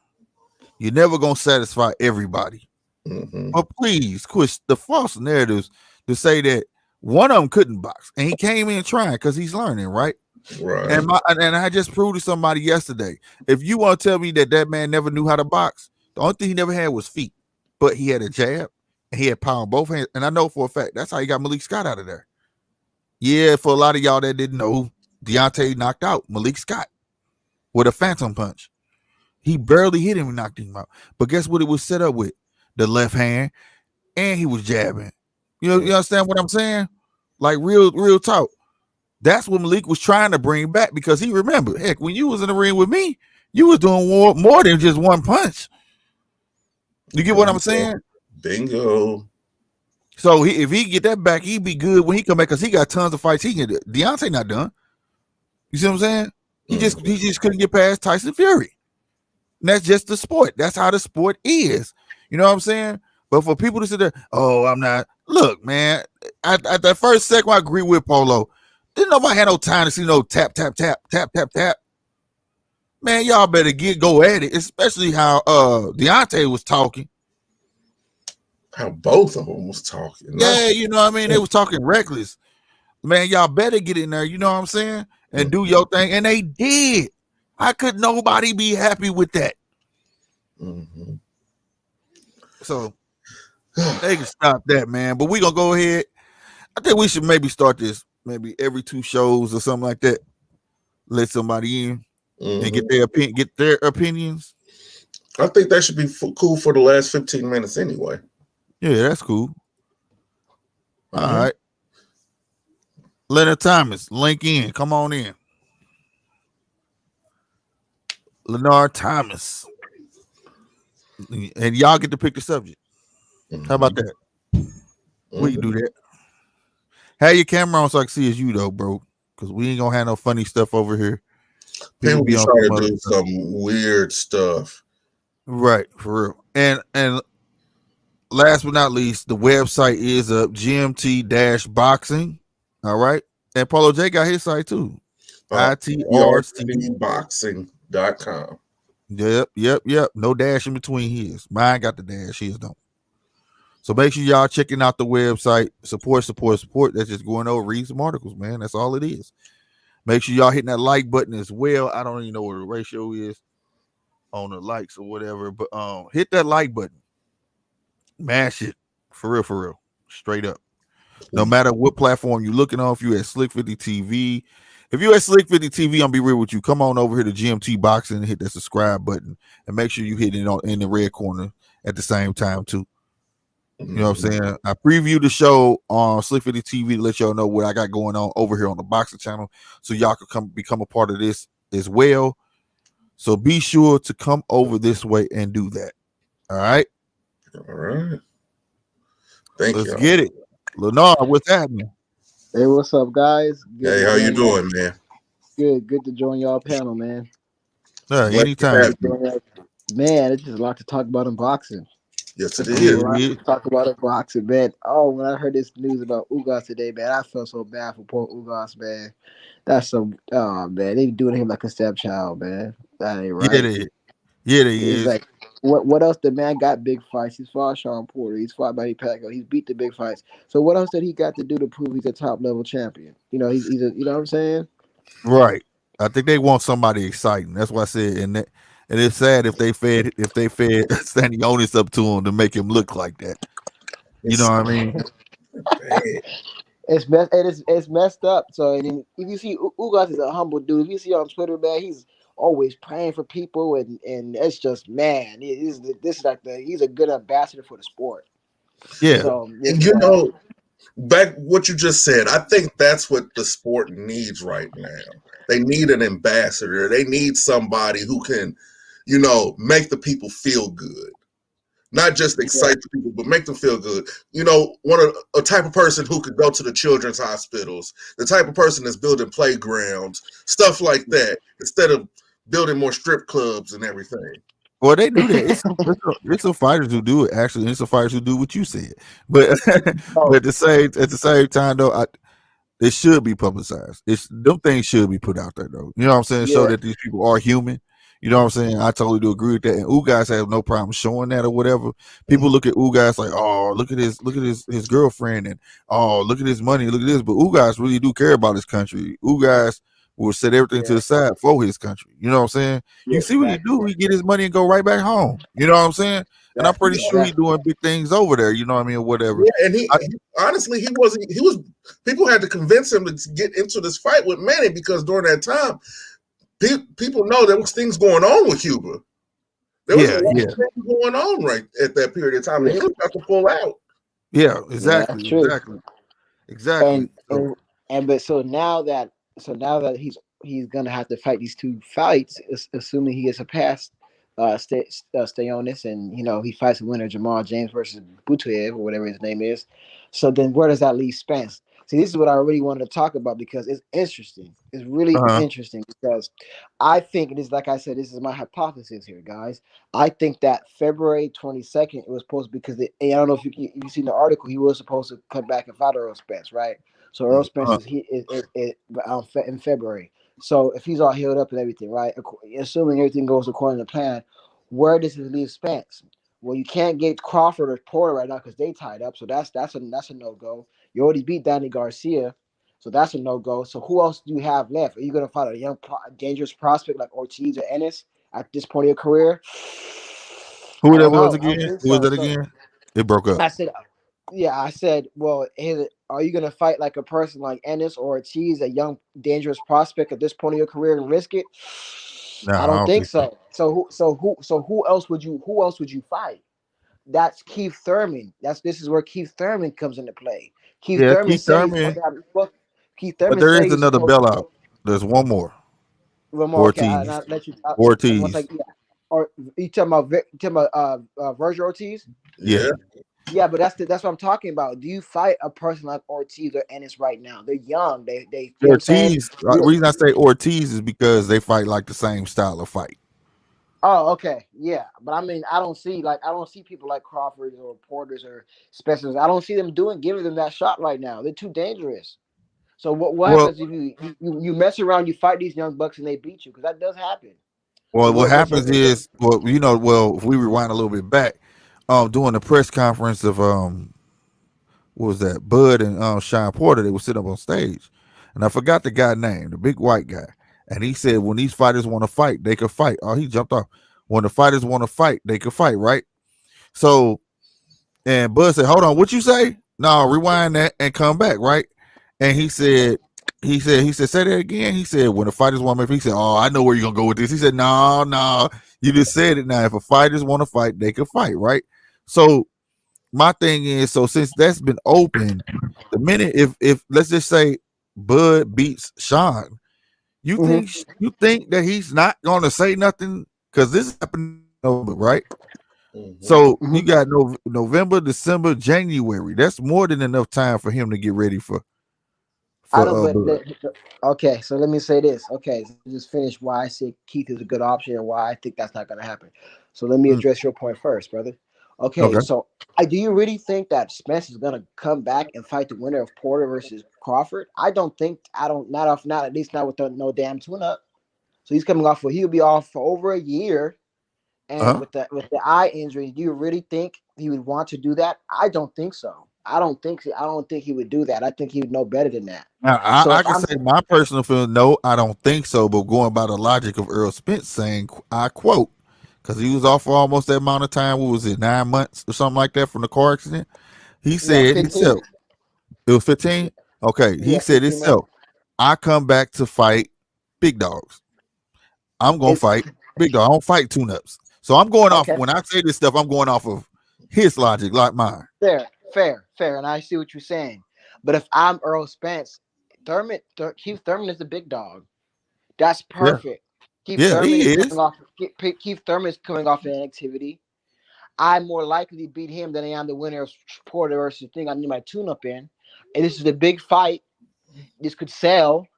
you're never gonna satisfy everybody. Mm-hmm. But please quit the false narratives to say that one of them couldn't box and he came in trying because he's learning, right? Right. And I just proved to somebody yesterday. If you want to tell me that man never knew how to box, the only thing he never had was feet, but he had a jab and he had power in both hands. And I know for a fact that's how he got Malik Scott out of there. Yeah, for a lot of y'all that didn't know, Deontay knocked out Malik Scott with a phantom punch. He barely hit him and knocked him out. But guess what it was set up with? The left hand, and he was jabbing. You understand what I'm saying? Like real talk. That's what Malik was trying to bring back because he remembered, heck, when you was in the ring with me, you was doing more than just one punch. You get what I'm saying? Bingo. So if he get that back, he'd be good when he come back because he got tons of fights. He can. Deontay not done. You see what I'm saying? He just couldn't get past Tyson Fury. And that's just the sport. That's how the sport is. You know what I'm saying? But for people to sit there, oh, I'm not. Look, man, at that first second, I agree with Polo. Didn't nobody have no time to see no tap. Man, y'all better go at it, especially how Deontay was talking. How both of them was talking. Yeah, you know what I mean? They was talking reckless. Man, y'all better get in there, you know what I'm saying? And do your thing. And they did. How could nobody be happy with that? Mm-hmm. So they can stop that, man. But we're going to go ahead. I think we should maybe start this maybe every 2 shows or something like that. Let somebody in and get their opinions. I think that should be cool for the last 15 minutes anyway. Yeah, that's cool. All right. Leonard Thomas, link in. Come on in. Leonard Thomas. And y'all get to pick the subject. How about that? We can do that. Have your camera on so I can see it's you though, bro. Because we ain't gonna have no funny stuff over here. People be trying to do some weird stuff. Right, for real. And last but not least, the website is up, GMT-boxing. All right. And Polo J got his site too. ITRCboxing.com. Yep. No dash in between his. Mine got the dash, his don't. So make sure y'all checking out the website. Support. That's just going over, read some articles, man. That's all it is. Make sure y'all hitting that like button as well. I don't even know what the ratio is on the likes or whatever, but hit that like button. Mash it. For real. Straight up. No matter what platform you're looking on, if you at Slick 50 TV, if you at Slick 50 TV, I'm gonna be real with you. Come on over here to GMT Boxing and hit that subscribe button, and make sure you hit it in the red corner at the same time too. You know what I'm saying? I preview the show on Slick 50 TV to let y'all know what I got going on over here on the Boxing channel, so y'all can become a part of this as well. So be sure to come over this way and do that. All right. All right. Thank you. Let's get it. Lennar, what's happening? Hey, what's up, guys? Hey, how you doing, man? Good to join y'all panel, man. Anytime. Man, it's just a lot to talk about in boxing. Yes, it A is. lot to talk about in boxing, man. Oh, when I heard this news about Ugas today, man, I felt so bad for poor Ugas, man. That's some, oh man, they doing him like a stepchild, man. That ain't right. Yeah, they is. Yeah, they It's is. like, what else? The man got big fights. He's fought Sean Porter. He's fought Manny Pacquiao. He's beat the big fights. So what else did he got to do to prove he's a top level champion? You know, he's a, you know what I'm saying? Right. I think they want somebody exciting. That's why I said, and it's sad if they fed Stanionis up to him to make him look like that. You know what I mean? It's messed up. So and then if you see Ugas is a humble dude. If you see on Twitter, man, he's always praying for people, and it's just man, this is like he's a good ambassador for the sport. Yeah. So you know, back what you just said, I think that's what the sport needs right now. They need an ambassador. They need somebody who can, you know, make the people feel good. Not just excite the people, but make them feel good. You know, a type of person who could go to the children's hospitals, the type of person that's building playgrounds, stuff like that, instead of building more strip clubs and everything. Well, they do that. It's some fighters who do it. Actually, it's some fighters who do what you said. But but at the same time, though, it should be publicized. Them things should be put out there, though. You know what I'm saying? Show that these people are human. You know what I'm saying? I totally do agree with that. And Ugas have no problem showing that or whatever. People look at Ugas like, oh, look at his girlfriend, and oh, look at his money, look at this. But Ugas really do care about his country. Ugas will set everything to the side for his country. You know what I'm saying? You see what he do? He get his money and go right back home. You know what I'm saying? And I'm pretty sure he's doing big things over there. You know what I mean? Or whatever. Yeah, and he honestly, he was. People had to convince him to get into this fight with Manny because during that time, people know there was things going on with Cuba. There was a lot of things going on right at that period of time, and he was about to pull out. Yeah, exactly, exactly. But so now that he's gonna have to fight these two fights, assuming he gets a pass, stay on this, and you know he fights the winner Jamal James versus Butuev or whatever his name is. So then where does that leave Spence? See, this is what I really wanted to talk about because it's interesting. It's really interesting because I think it is, like I said, this is my hypothesis here, guys. I think that February 22nd it was supposed to, because I don't know if you seen the article, he was supposed to come back and fight Earl Spence, right? So Earl Spence is in February. So if he's all healed up and everything, right? Assuming everything goes according to plan, where does it leave Spence? Well, you can't get Crawford or Porter right now because they tied up. So that's a no go. You already beat Danny Garcia, so that's a no go. So who else do you have left? Are you going to fight a young, dangerous prospect like Ortiz or Ennis at this point of your career? Who that was again? Who was that again? It broke up. I said, well, are you going to fight like a person like Ennis or Ortiz, a young, dangerous prospect at this point of your career and risk it? No, I don't think so. So who else would you fight? That's Keith Thurman. This is where Keith Thurman comes into play. Keith Thurman. But there is another bell out. There's one more. Ortiz. Ortiz. Or you talking about Virgil Ortiz? Yeah. Yeah, but that's what I'm talking about. Do you fight a person like Ortiz or Ennis right now? They're young. They Ortiz. The reason I say Ortiz is because they fight like the same style of fight. Oh, okay, yeah, but I mean, I don't see people like Crawford or Porters or Spencers. I don't see them giving them that shot right now. They're too dangerous. So what happens if you mess around, you fight these young bucks and they beat you? Because that does happen. Well, what happens is, if we rewind a little bit back, during the press conference of what was that, Bud and Sean Porter, they were sitting up on stage, and I forgot the guy's name, the big white guy. And he said, when these fighters want to fight, they can fight. Oh, he jumped off. When the fighters want to fight, they can fight, right? So, and Bud said, hold on, what you say? No, rewind that and come back, right? And he said, he said, say that again. He said, when a fighters want to, he said, oh, I know where you're gonna go with this. He said, no, no, you just said it now. If a fighters want to fight, they can fight, right? So my thing is, so since that's been open, the minute if let's just say Bud beats Sean, you Hmm. think that he's not gonna say nothing because this happened in November, right? Mhm. So Hmm. you got November, December, January. That's more than enough time for him to get ready I for don't, but Bud. okay. So let me say this. Okay, so just finish why I say Keith is a good option and why I think that's not going to happen. So let me Mm, address your point first, brother. Okay, okay. so do you really think that Spence is going to come back and fight the winner of Porter versus Crawford? I don't think. I don't. Not off. Not at least not with no damn tune up. So he's coming off. He'll be off for over a year. And Uh-huh. with the eye injury, do you really think he would want to do that? I don't think so. I don't think so. I don't think he would do that. I think he would know better than that. Now, So I if can I'm say my personal feeling. No, I don't think so. But going by the logic of Earl Spence saying, I quote, because he was off for almost that amount of time. What was it, 9 months or something like that from the car accident? He yeah, said 15. himself, it was 15. Okay, he Yeah, said 15 months. himself, I come back to fight big dogs. I'm gonna It, fight big dog. I don't fight tune ups. So I'm going off okay, when I say this stuff. I'm going off of his logic, like mine. fair, and I see what you're saying. But if I'm Earl Spence, Keith Thurman is the big dog. That's Yeah, perfect. Keith yeah, Thurman he is is. coming off. Keith Thurman is coming off an activity. I'm more likely to beat him than I am the winner of Porter versus thing I need my tune up in. And this is a big fight. This could sell.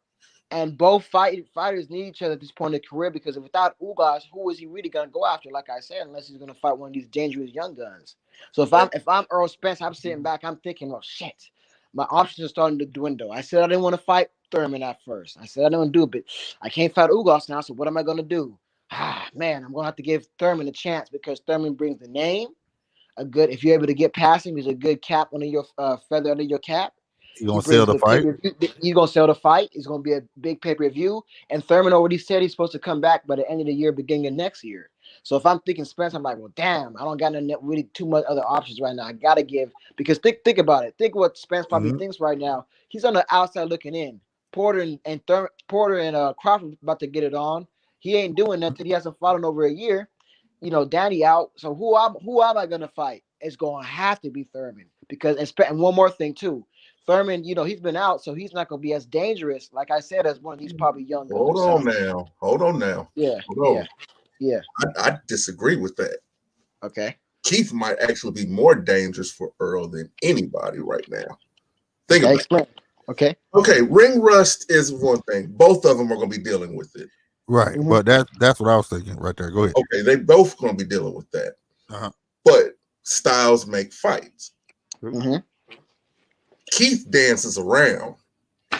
And both fighters need each other at this point in their career because without Ugas, who is he really gonna go after? Like I said, unless he's gonna fight one of these dangerous young guns. So if I'm Earl Spence, I'm sitting back, I'm thinking, oh shit, my options are starting to dwindle. I said I didn't want to fight Thurman at first. I said I didn't want to do it, but I can't fight Ugas now. So what am I gonna do? Ah man, I'm gonna have to give Thurman a chance because Thurman brings the name. A good if you're able to get past him, he's a good cap under your feather under your cap. He He gonna sell brings the the pay fight. per view. He's gonna sell the fight. It's gonna be a big pay per view. And Thurman already said he's supposed to come back by the end of the year, beginning of next year. So if I'm thinking Spence, I'm like, well, damn, I don't got really too much other options right now. I gotta give because think about it. Think what Spence probably Mhm. thinks right now. He's on the outside looking in. Porter and Crawford about to get it on. He ain't doing nothing. He hasn't fought in over a year. Danny out. So who am I gonna fight? It's gonna have to be Thurman because and one more thing too. Thurman, he's been out, so he's not gonna be as dangerous, like I said, as one of these probably young Hold guns. on So now. Hold on now. yeah, Hold yeah, on. yeah. I disagree with that. Okay. Keith might actually be more dangerous for Earl than anybody right now. Think Okay, about it. explain. Okay. Okay, ring rust is one thing. Both of them are going to be dealing with it. Right, Mm-hmm. but that's what I was thinking right there. Go ahead. Okay, they both going to be dealing with that. Uh-huh. But styles make fights. Mm-hmm. Keith dances around.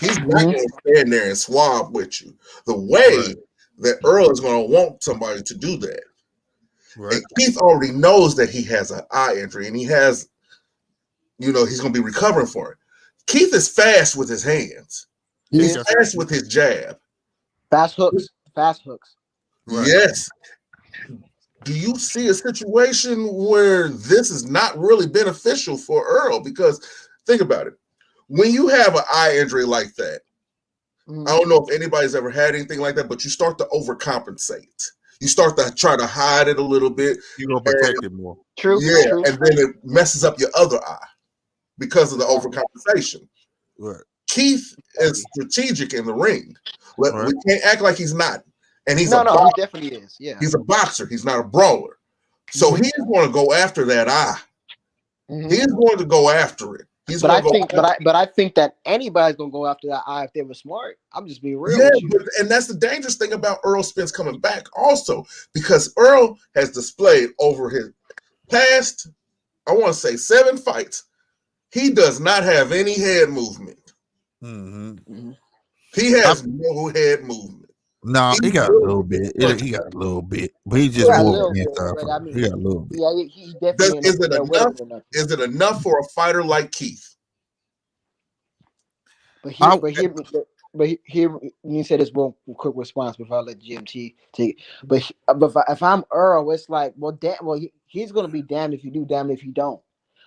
He's not Mm-hmm. going to stand there and swab with you the Right, way that Earl is going to want somebody to do that. right. And Keith already knows that he has an eye injury and he has, he's going to be recovering for it. Keith is fast with his hands. He He's is Yes, fast with his jab. fast hooks. Fast hooks. right. Yes. Do you see a situation where this is not really beneficial for Earl? Because think about it. When you have an eye injury like that, Mm-hmm. I don't know if anybody's ever had anything like that, but you start to overcompensate. You start to try to hide it a little bit. You gonna And protect it more. True. yeah, True. and then it messes up your other eye because of the Exactly. overcompensation. Right, Keith is Exactly. strategic in the ring. right. We can't act like he's not. And No, no, he definitely is. Yeah. he's a boxer. He's not a brawler. So Mm-hmm. he's going to go after that eye. Mm-hmm. He's going to go after it. He's But going I to go think, after it. but I think that anybody's gonna go after that eye if they were smart. I'm just being real Yeah, with you. and that's the dangerous thing about Earl Spence coming back also, because Earl has displayed over his past, I want to say 7 fights, he does not have any head movement. Mm-hmm. Mm-hmm. He has no head movement. No, he He's got a really little bit. He got a little bit, but he's just Yeah, a more of little an bit, inside but I fighter. He mean, got a little bit. yeah, he definitely ain't is no it Mayweather enough? or nothing. Is it enough for a fighter like Keith? But here, I but here, but here, let me say this one quick response before I let GMT take. But if I'm Earl, it's like, well, damn, well, he's gonna be damned if you do, damned if you don't.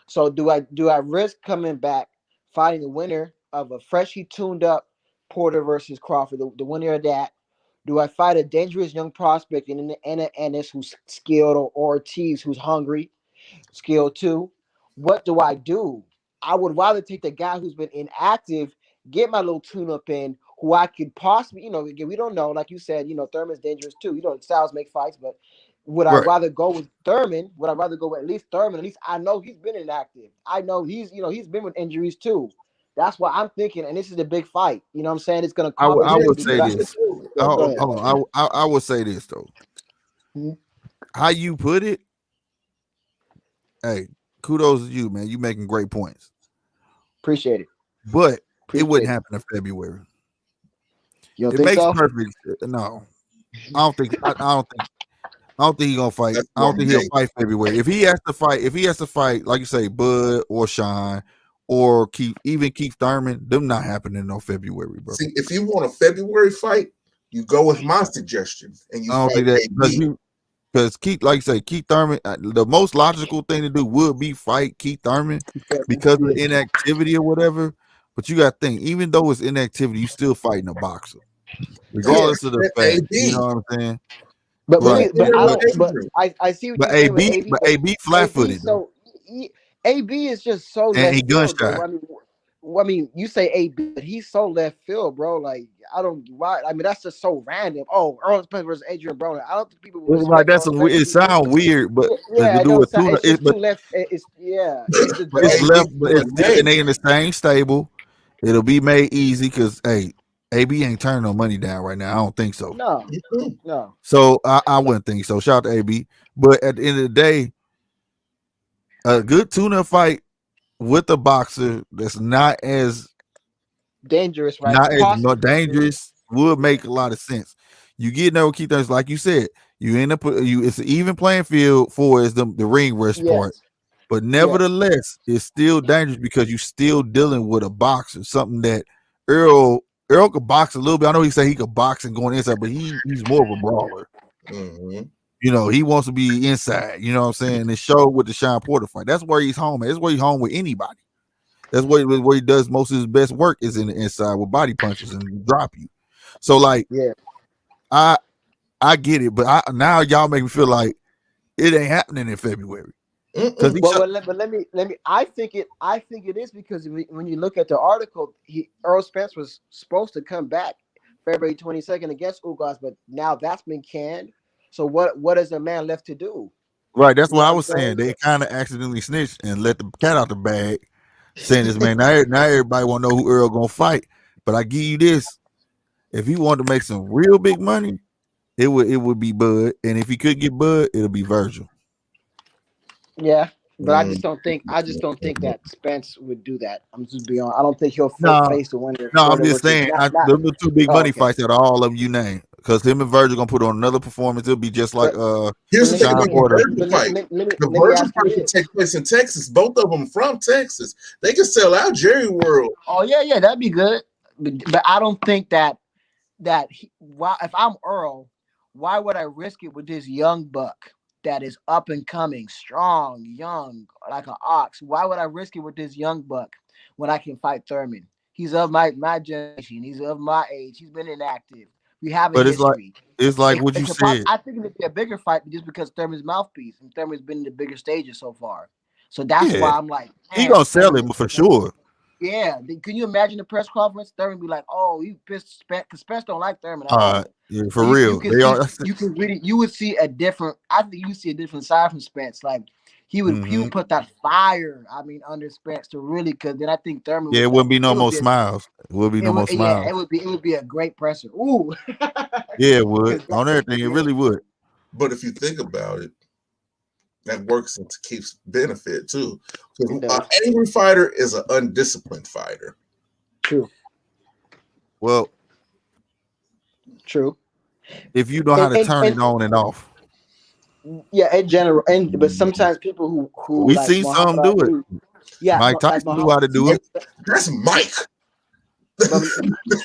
So do I risk coming back fighting the winner of a freshly tuned up Porter versus Crawford, the winner of that. Do I fight a dangerous young prospect and Anna Ennis who's skilled, or Ortiz who's hungry, skilled too? What do I do? I would rather take the guy who's been inactive, get my little tune up in, who I could possibly, again, we don't know. Like you said, Thurman's dangerous too. Styles make fights, but would I Right. rather go with Thurman? Would I rather go with at least Thurman? At least I know he's been inactive. I know he's been with injuries too. That's what I'm thinking, and this is a big fight. You know what I'm saying? It's gonna I complicate would it. say this. Go ahead. I would say this though. Mhm. How you put it, hey, kudos to you, man. You making great points. Appreciate it. But it wouldn't Appreciate it. happen in February. You don't It think makes so? perfect. No, I don't think. I don't think he's gonna fight. That's I don't think he'll May. fight February. If he has to fight, like you say, Bud or Sean or Keith Thurman, them not happening in no February, bro. See, if you want a February fight, you go with my suggestion and you I don't fight think that AB. because Keith, like you say, Keith Thurman, the most logical thing to do would be fight Keith Thurman because of inactivity or whatever. But you got to think, even though it's inactivity, you still fighting a boxer, regardless of the fact. You know AB. what I'm saying? But Right. but I don't. But Andrew. I see what you're saying with AB. But But AB flat AB footed though, so AB is just so and he left gun field though. shy. I mean, you say AB, but he's so left field, bro. Like I don't why. I mean, that's just so random. Oh, Earl Spence versus Adrian Broner. I don't think people will Right, respect that's Earl Spence. it sounds weird, but Yeah, to it do don't a sound. tuna, It's just too left. It's yeah. It's just but it's AB very. left, but it's a still, and name. they in the same stable. It'll be made easy because hey, AB ain't turning no money down right now. I don't think so. No, Mhm. no. So I wouldn't think so. Shout out to AB. But at the end of the day, a good tuna fight with a boxer that's Dangerous, right? not as Possibly dangerous. dangerous would make a lot of sense. You get no key things like you said. You end up it's an even playing field for is the ring rush part. Yes, But yes, nevertheless, it's still dangerous because you're still dealing with a boxer, something that Earl could box a little bit. I know he said he could box and going inside, but he's more of a brawler. Mhm. He wants to be inside. You know what I'm saying? And it showed with the Sean Porter fight. That's where he's home. That's where he's home with anybody. That's where he does most of his best work is in the inside with body punches and drop you. So like yeah. I get it, but now y'all make me feel like it ain't happening in February because Mm-mm. But let me. I think it is because when you look at the article, Earl Spence was supposed to come back February 22nd against Ugas, but now that's been canned. So what is a man left to do? right. That's You know what I what I'm was saying. saying? They kind of accidentally snitched and let the cat out the bag, saying this man. Now everybody want to know who Earl gonna fight. But I give you this: if he wanted to make some real big money, it would be Bud, and if he could get Bud, it'll be Virgil. Yeah, but I Mm. just don't think that Spence would do that. I'm just being honest. I don't think he'll No, face the winner no, I'm Porter just versus saying. not. Them the two big Oh, money okay. fights out of all of them you name, because him and Virgil gonna put on another performance. It'll be just like But Here's the thing Sean about the Porter. Virgil fight. The let me Virgil ask you fight could this. take place in Texas. Both of them from Texas. They can sell out Jerry World. Oh yeah, that'd be good. But I don't think why if I'm Earl, why would I risk it with this young buck that is up and coming, strong, young, like an ox? Why would I risk it with this young buck when I can fight Thurman? He's of my generation. He's of my age. He's been inactive. We have a But history. it's like what It you could probably, said. I think it'd be a bigger fight just because Thurman's mouthpiece and Thurman's been in the bigger stages so far. So that's Yeah, why I'm like, he man, gonna sell Thurman it is for sure. yeah. Can you imagine the press conference? Thurman be like, "Oh, you pissed Spence because Spence don't like Thurman at all." Yeah, So for real. They are. you would see a different. I think you see a different side from Spence. Like he Mm-hmm. would put that fire. I mean, under Spence to really because then I think Thurman Yeah, would it wouldn't like be no it would more be smiles. It would be no more smiles. it would be a great presser. Ooh, Yeah, it would. because On everything, it really would. But if you think about it, that works and keeps benefit too. Because it an does. angry fighter is an undisciplined fighter. True, Well, true, if you know how to turn and it on and off. yeah, in general, but sometimes people who We like see Muhammad some do it. Ali, yeah, Mike like Tyson knew how Muhammad. to do it. That's Mike. But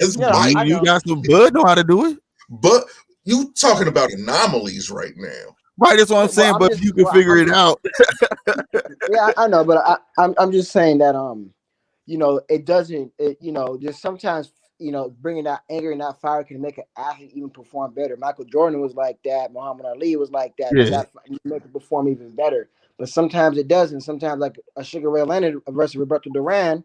That's I Mike. You know. got some Bud know how to do it. But you talking about anomalies right now. Right, that's what I'm Well, saying. But if you can figure it out, yeah, I know, but I'm just saying that it doesn't just sometimes bringing that anger and that fire can make an athlete even perform better. Michael Jordan was like that. Muhammad Ali was like that. Yeah, That make it perform even better. But sometimes it doesn't. Sometimes, like a Sugar Ray Leonard versus Roberto Duran,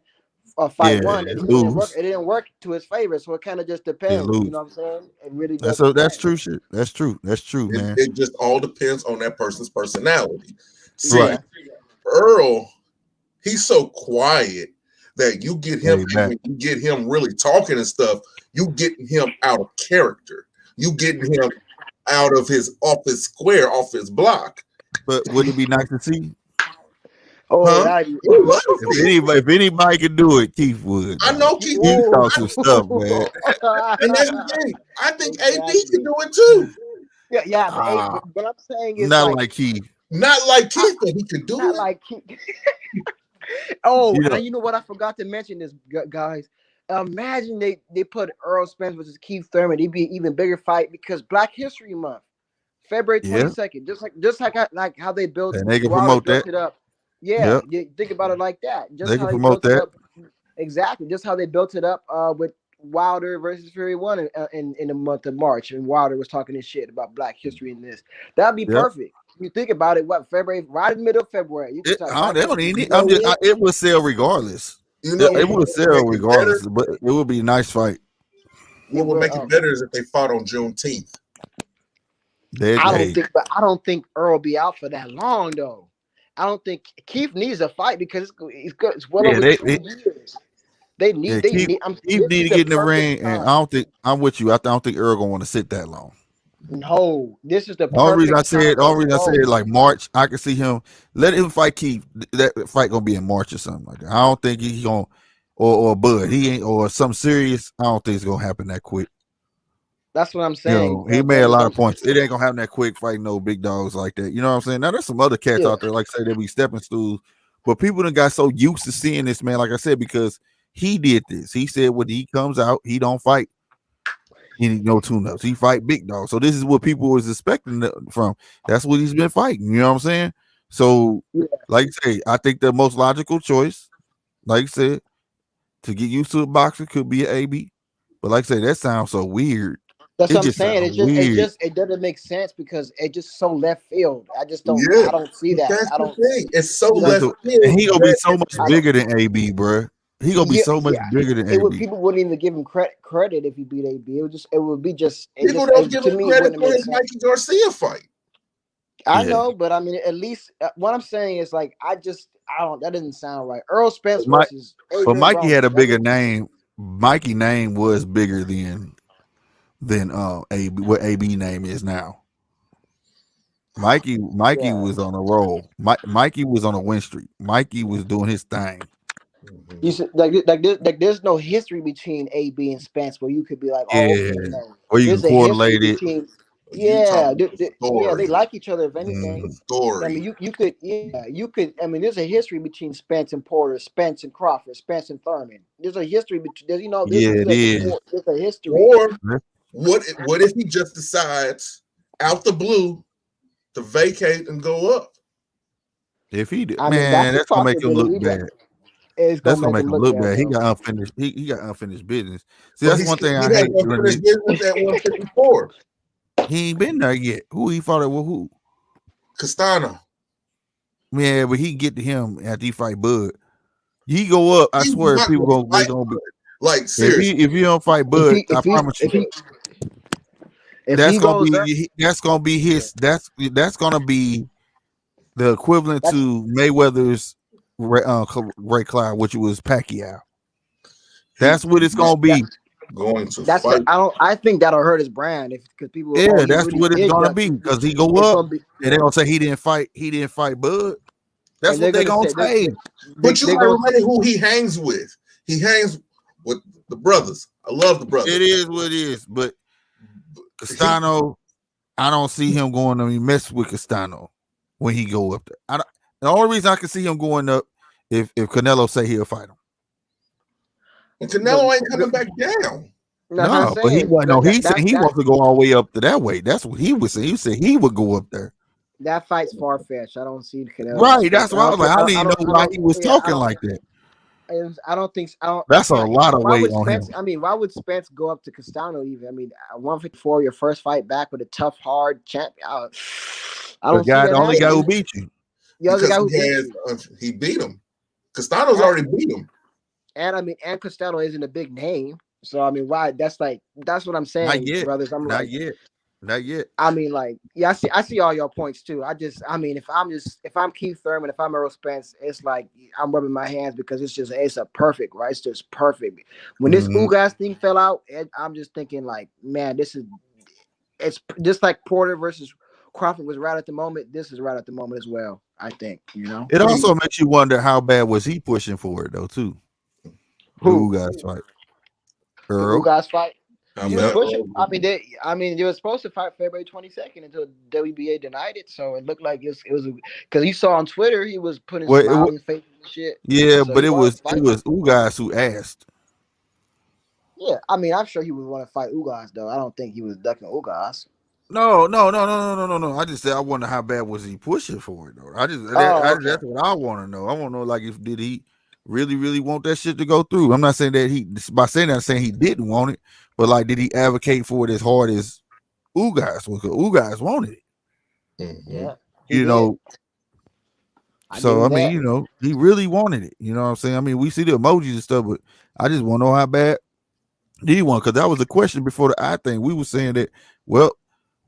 fight yeah, one, it didn't work. lose. It didn't work to his favor. So it kind of just Yeah, depends. You lose. know what I'm saying? It really does That's depend. true shit. That's true. That's true, man. It just all depends on that person's personality. See, Right. Yeah. Earl, he's so quiet that you get him, Laid and back. when you get him really talking and stuff, you getting him out of character. You getting him out of his office square, off his block. But would it be nice to see? Oh, Huh? that. We love to see it. If anybody could do it, Keith would. I Man. know Keith, He Whoa. talks some stuff, man. and that's the thing. I think AB Exactly. can do it too. Yeah, but Ah, what I'm saying is not like like Keith. Not like Keith, but he could do not it. like oh, You know, and you know what? I forgot to mention this, guys. Imagine they put Earl Spence versus Keith Thurman. It'd be an even bigger fight because Black History Month, February yeah, 22nd. Like how they built and they can Wilder promote that. built it up. Yeah, Yep, you think about it like that. Just they how can they promote built it that. up. Exactly. Just how they built it up with Wilder versus Fury One in the month of March, and Wilder was talking this shit about Black History in this. That'd be Yep. perfect. You think about it, what February, right in the middle of February, you can talk Black They don't History. need it. I'm just. It would sell regardless. You know, It what would would sell make it regardless, better? but it would be a nice fight. What would make it better is if they fought on Juneteenth. I don't think Earl will be out for that long though. I don't think Keith needs a fight because it's well over 2 years. They need. Keith need to get in the ring, and I don't think I'm with you. I don't think Earl gonna want to sit that long. No, this is the The only reason I perfect said like March, I can see him. Let him fight Keith. That fight gonna be in March or something like that. I don't think he gonna or Bud. He ain't or something serious. I don't think it's gonna happen that quick. That's what I'm saying. He made a lot of points. It ain't gonna happen that quick fighting no big dogs like that. You know what I'm saying? Now there's some other cats out there, like say they be stepping stools, but people done got so used to seeing this man, like I said, because he did this. He said when he comes out, he don't fight any no tune-ups. He fight big dogs. So this is what people was expecting from. That's what he's been fighting. You know what I'm saying? So, like I say, I think the most logical choice, like I said, to get used to a boxer could be an AB. But like I say, that sounds so weird. That's what I'm saying. It doesn't make sense because it just so left field. I just don't. Yeah, I don't see that. that's I don't. the thing. It's so left field. And he gonna be so much bigger than AB, bro. He gonna be so much bigger than AB. People wouldn't even give him credit if he beat AB. It would be just. People don't give him credit for his Mikey Garcia fight. I know, but I mean, at least what I'm saying is like I don't. That doesn't sound right. Earl Spence versus. But Mikey had a bigger name. Mikey name was bigger than AB. What AB name is now. Mikey was on a roll. Mikey was on a win streak. Mikey was doing his thing. You said there's no history between AB and Spence where you could be like, or you can correlate it. They like each other. If anything, I mean, you could. I mean, there's a history between Spence and Porter, Spence and Crawford, Spence and Thurman. There's a history between. There's a history. Or what if he just decides out the blue to vacate and go up? If he did, that's gonna make him look bad. That's gonna make him look bad. He got unfinished. He got unfinished business. See, that's one thing I hate. Unfinished business at 154. He ain't been there yet. Who he fought at? Who? Castano. Yeah, but he get to him after he fight Bud. He go up. I swear, people gonna be like seriously. If you don't fight Bud, I promise you. That's gonna be his. That's gonna be the equivalent to Mayweather's Ray Cloud, which was Pacquiao. That's what it's gonna be. I think that'll hurt his brand because people. Yeah, that's what it's gonna be because he go up and they gonna say he didn't fight Bud. That's what they gonna say. But you gotta remember who he hangs with. He hangs with the brothers. I love the brothers. It is what it is, but Castano, I don't see him going to mess with Castano when he go up there. The only reason I can see him going up if Canelo say he'll fight him. And Canelo ain't coming back down. No, but he said he wants to go all the way up to that way. That's what he was saying. He said he would go up there. That fight's far fetched. I don't see Canelo. Right, that's why I was like, I didn't know why he was talking like that. I don't think. I don't. That's a lot of Why weight would on him. Spence? I mean, why would Spence go up to Castano even? I mean, 154, your first fight back with a tough, hard champ. I The don't see guy, that the only guy who happening. beat you. The other because guy who beat you, he beat him. Castano's already beat him. and I mean, and Castano isn't a big name. So I mean, why? That's what I'm Not saying, yet. brothers. I'm Not like, yet. Not yet. I mean, like, yeah, I see all your points too. I mean, if I'm Keith Thurman, if I'm Errol Spence, it's like I'm rubbing my hands because it's a perfect, right? It's just perfect. When this Mhm. Ugas thing fell out, I'm just thinking like, man, it's just like Porter versus Crawford was right at the moment. This is right at the moment as well. I think, It also makes you wonder how bad was he pushing for it though too. The who Ugas fight. the Earl. Ugas fight. I He mean, was pushing. I mean, they were supposed to fight February 22nd until WBA denied it. So it looked like it was because you saw on Twitter he was putting Well, smiling faces and shit. yeah, So but he it wanted to was fight. Ugas who asked. Yeah, I mean, I'm sure he would want to fight Ugas though. I don't think he was ducking Ugas. No. I just said I wonder how bad was he pushing for it though. Oh, okay. That's what I want to know. I want to know like if did he really want that shit to go through. I'm not saying that by saying that I'm saying he didn't want it, but like did he advocate for it as hard as Ugas? Because Ugas wanted it. Yeah, he You did. know, I give so I him mean, that. he really wanted it. You know what I'm saying? I mean, we see the emojis and stuff, but I just want to know how bad he won because that was the question before the I thing. We were saying that, well,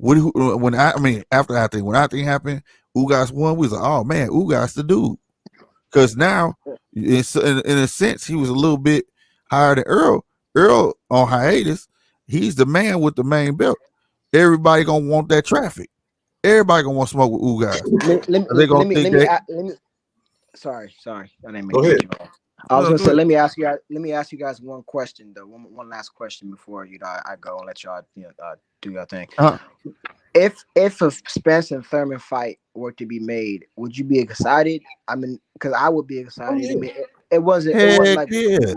after I think when I think happened, Ugas won. We was like, oh man, Ugas the dude. Because now, in a sense, he was a little bit higher than Earl. Earl on hiatus, he's the man with the main belt. Everybody gonna want that traffic. Everybody gonna want to smoke with Ugas. They gonna think that. Let me. Sorry, I didn't mean Go to ahead. cut you off. I was No, gonna go say, ahead. let me ask you guys one question though. One last question before I go and let y'all do your thing. Uh, If a Spence and Thurman fight were to be made, would you be excited? I mean, because I would be Oh excited. I yeah. mean, it wasn't Heck like. yeah.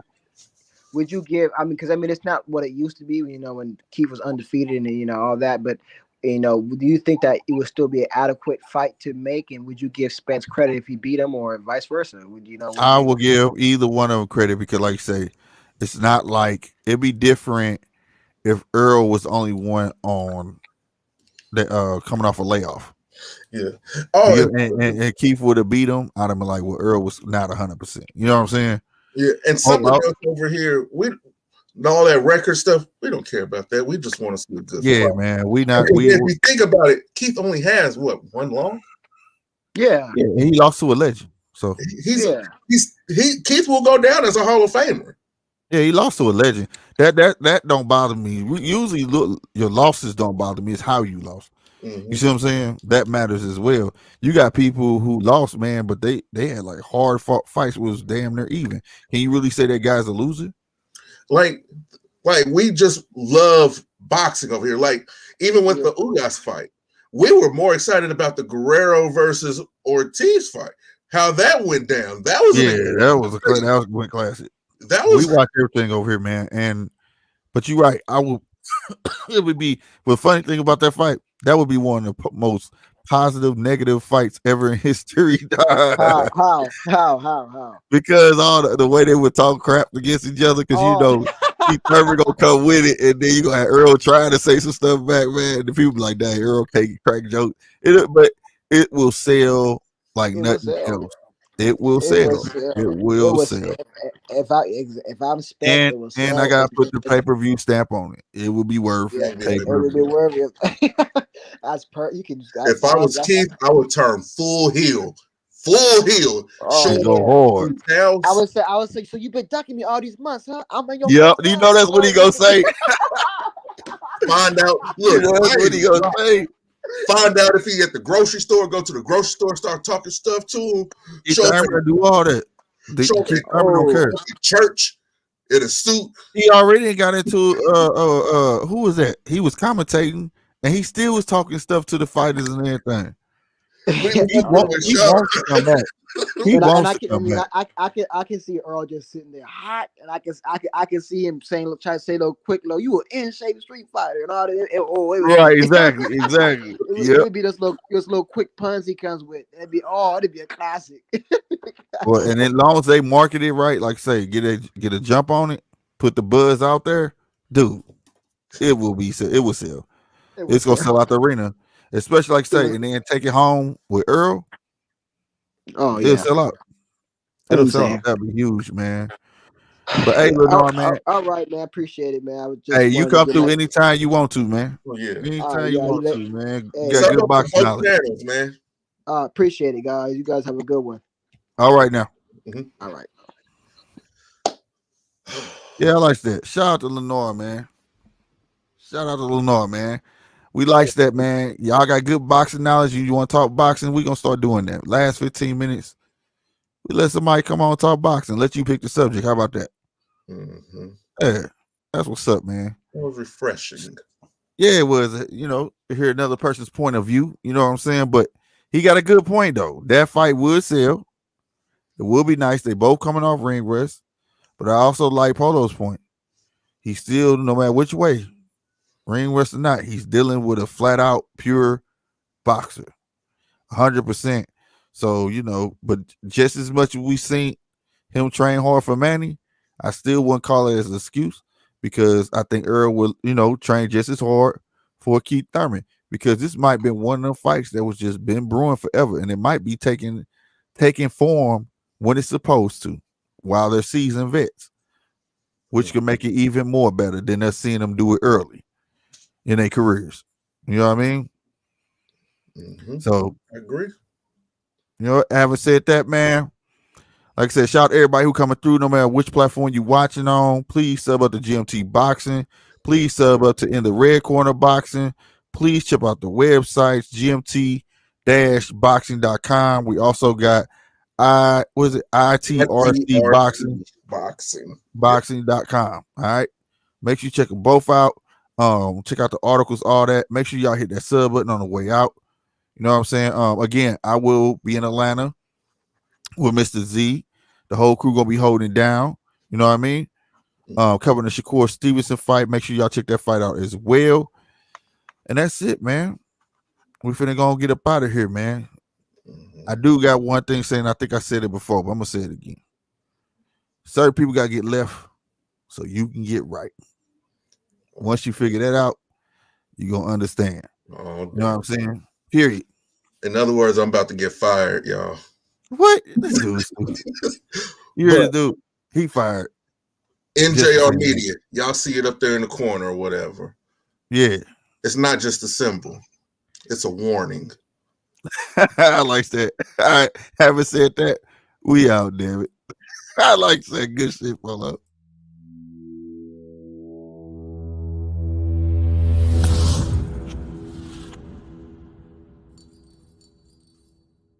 Would you give? I mean, because I mean, it's not what it used to be. When Keith was undefeated and all that. But do you think that it would still be an adequate fight to make? And would you give Spence credit if he beat him, or vice versa? Would What do you I think? will give either one of them credit because, like you say, it's not like it'd be different if Earl was the only one on the coming off a layoff. Yeah. Oh, And Keith would have beat him. I'd have been like, well, Earl was not 100%. You know what I'm saying? yeah. And something else over here, all that record stuff, we don't care about that. We just want to see a good yeah, fight. man. We If you think about it, Keith only has one loss. Yeah. He lost to a legend. So Keith will go down as a Hall of Famer. yeah, he lost to a legend. That don't bother me. Usually, your losses don't bother me. It's how you lost. Mm-hmm. You see what I'm saying? That matters as well. You got people who lost, man, but they had like hard fought fights was damn near even. Can you really say that guy's a loser? Like we just love boxing over here. Like even with the Ugas fight, we were more excited about the Guerrero versus Ortiz fight. How that went down. That was that was a classic. We watch everything over here, man. But you're right. I will. It would be. The funny thing about that fight, that would be one of the most positive, negative fights ever in history. How? Because all the way they would talk crap against each other, because Keith Thurman gonna come with it, and then you gonna have Earl trying to say some stuff back, man. The people be like, "Dang, Earl can't crack jokes." But it will sell like nothing else. It will sell. It will sell. If I'm Spence, it will sell. And I gotta put the pay-per-view stamp on it. It will be worth it. It would be worth it. That's you can. If I was Keith, I would turn full heel. Go hard. I would say. So you've been ducking me all these months, huh? I'm in your. Yep. You know that's what he gonna say. Find out. Look, that's what he gonna say. Find out if he at the grocery store. Go to the grocery store. Start talking stuff to him. Show him to do all that. Don't care. Church in a suit. He already got into who was that? He was commentating and he still was talking stuff to the fighters and everything. He wants to come back. He wants to come back. I can see Earl just sitting there hot, and I can see him saying, try to say little quick, low, you were in shape Street Fighter and all that. Right, exactly. It would be this little quick puns he comes with. It'd be a classic. Well, and as long as they market it right, like say, get a jump on it, put the buzz out there, dude, it will sell. It's gonna sell out the arena, especially like say, and then take it home with Earl. Oh It'll yeah, sell out. It'll sell out. That'd be huge, man. But hey, Lenore, man. All right, man. Appreciate it, man. I was just hey, you come through anytime you want to, man. Oh, yeah. Anytime you want to, man. Hey, you got good boxing knowledge. Channels, man. Appreciate it, guys. You guys have a good one. All right now. Mm-hmm. All right. Yeah, I like that. Shout out to Lenore, man. Shout out to Lenore, man. We like that, man. Y'all got good boxing knowledge. You want to talk boxing? We gonna start doing that. Last 15 minutes, we let somebody come on and talk boxing. Let you pick the subject. How about that? Mm-hmm. Yeah, that's what's up, man. It was refreshing. Yeah, it was. To hear another person's point of view. You know what I'm saying? But he got a good point though. That fight would sell. It will be nice. They both coming off ring rest. But I also like Polo's point. He's still, no matter which way, ring rest or not, he's dealing with a flat out pure boxer, 100%. So but just as much as we seen him train hard for Manny, I still wouldn't call it as an excuse because I think Earl will, train just as hard for Keith Thurman because this might be one of them fights that was just been brewing forever, and it might be taking form when it's supposed to while they're seasoned vets, which could make it even more better than us seeing them do it early in their careers. You know what I mean? Mm-hmm. So I agree. Having said that, man, like I said, shout out to everybody who coming through, no matter which platform you watching on. Please sub up to GMT Boxing. Please sub up to In the Red Corner Boxing. Please check out the websites, gmt-boxing.com. We also got ITRC boxing.com. All right. Make sure you check them both out. Check out the articles, all that. Make sure y'all hit that sub button on the way out. You know what I'm saying? Again, I will be in Atlanta with Mr. Z. The whole crew gonna be holding down. You know what I mean? Covering the Shakur Stevenson fight. Make sure y'all check that fight out as well. And that's it, man. We finna gonna get up out of here, man. I do got one thing saying, I think I said it before, but I'm gonna say it again. Certain people gotta get left so you can get right. Once you figure that out, you're gonna understand. You know what I'm saying? Period. In other words, I'm about to get fired, y'all. What? This dude's you hear this dude? He fired. NJR Media. Y'all see it up there in the corner or whatever. Yeah. It's not just a symbol. It's a warning. I like that. I haven't said that. We out, damn it. I like that good shit, Polo.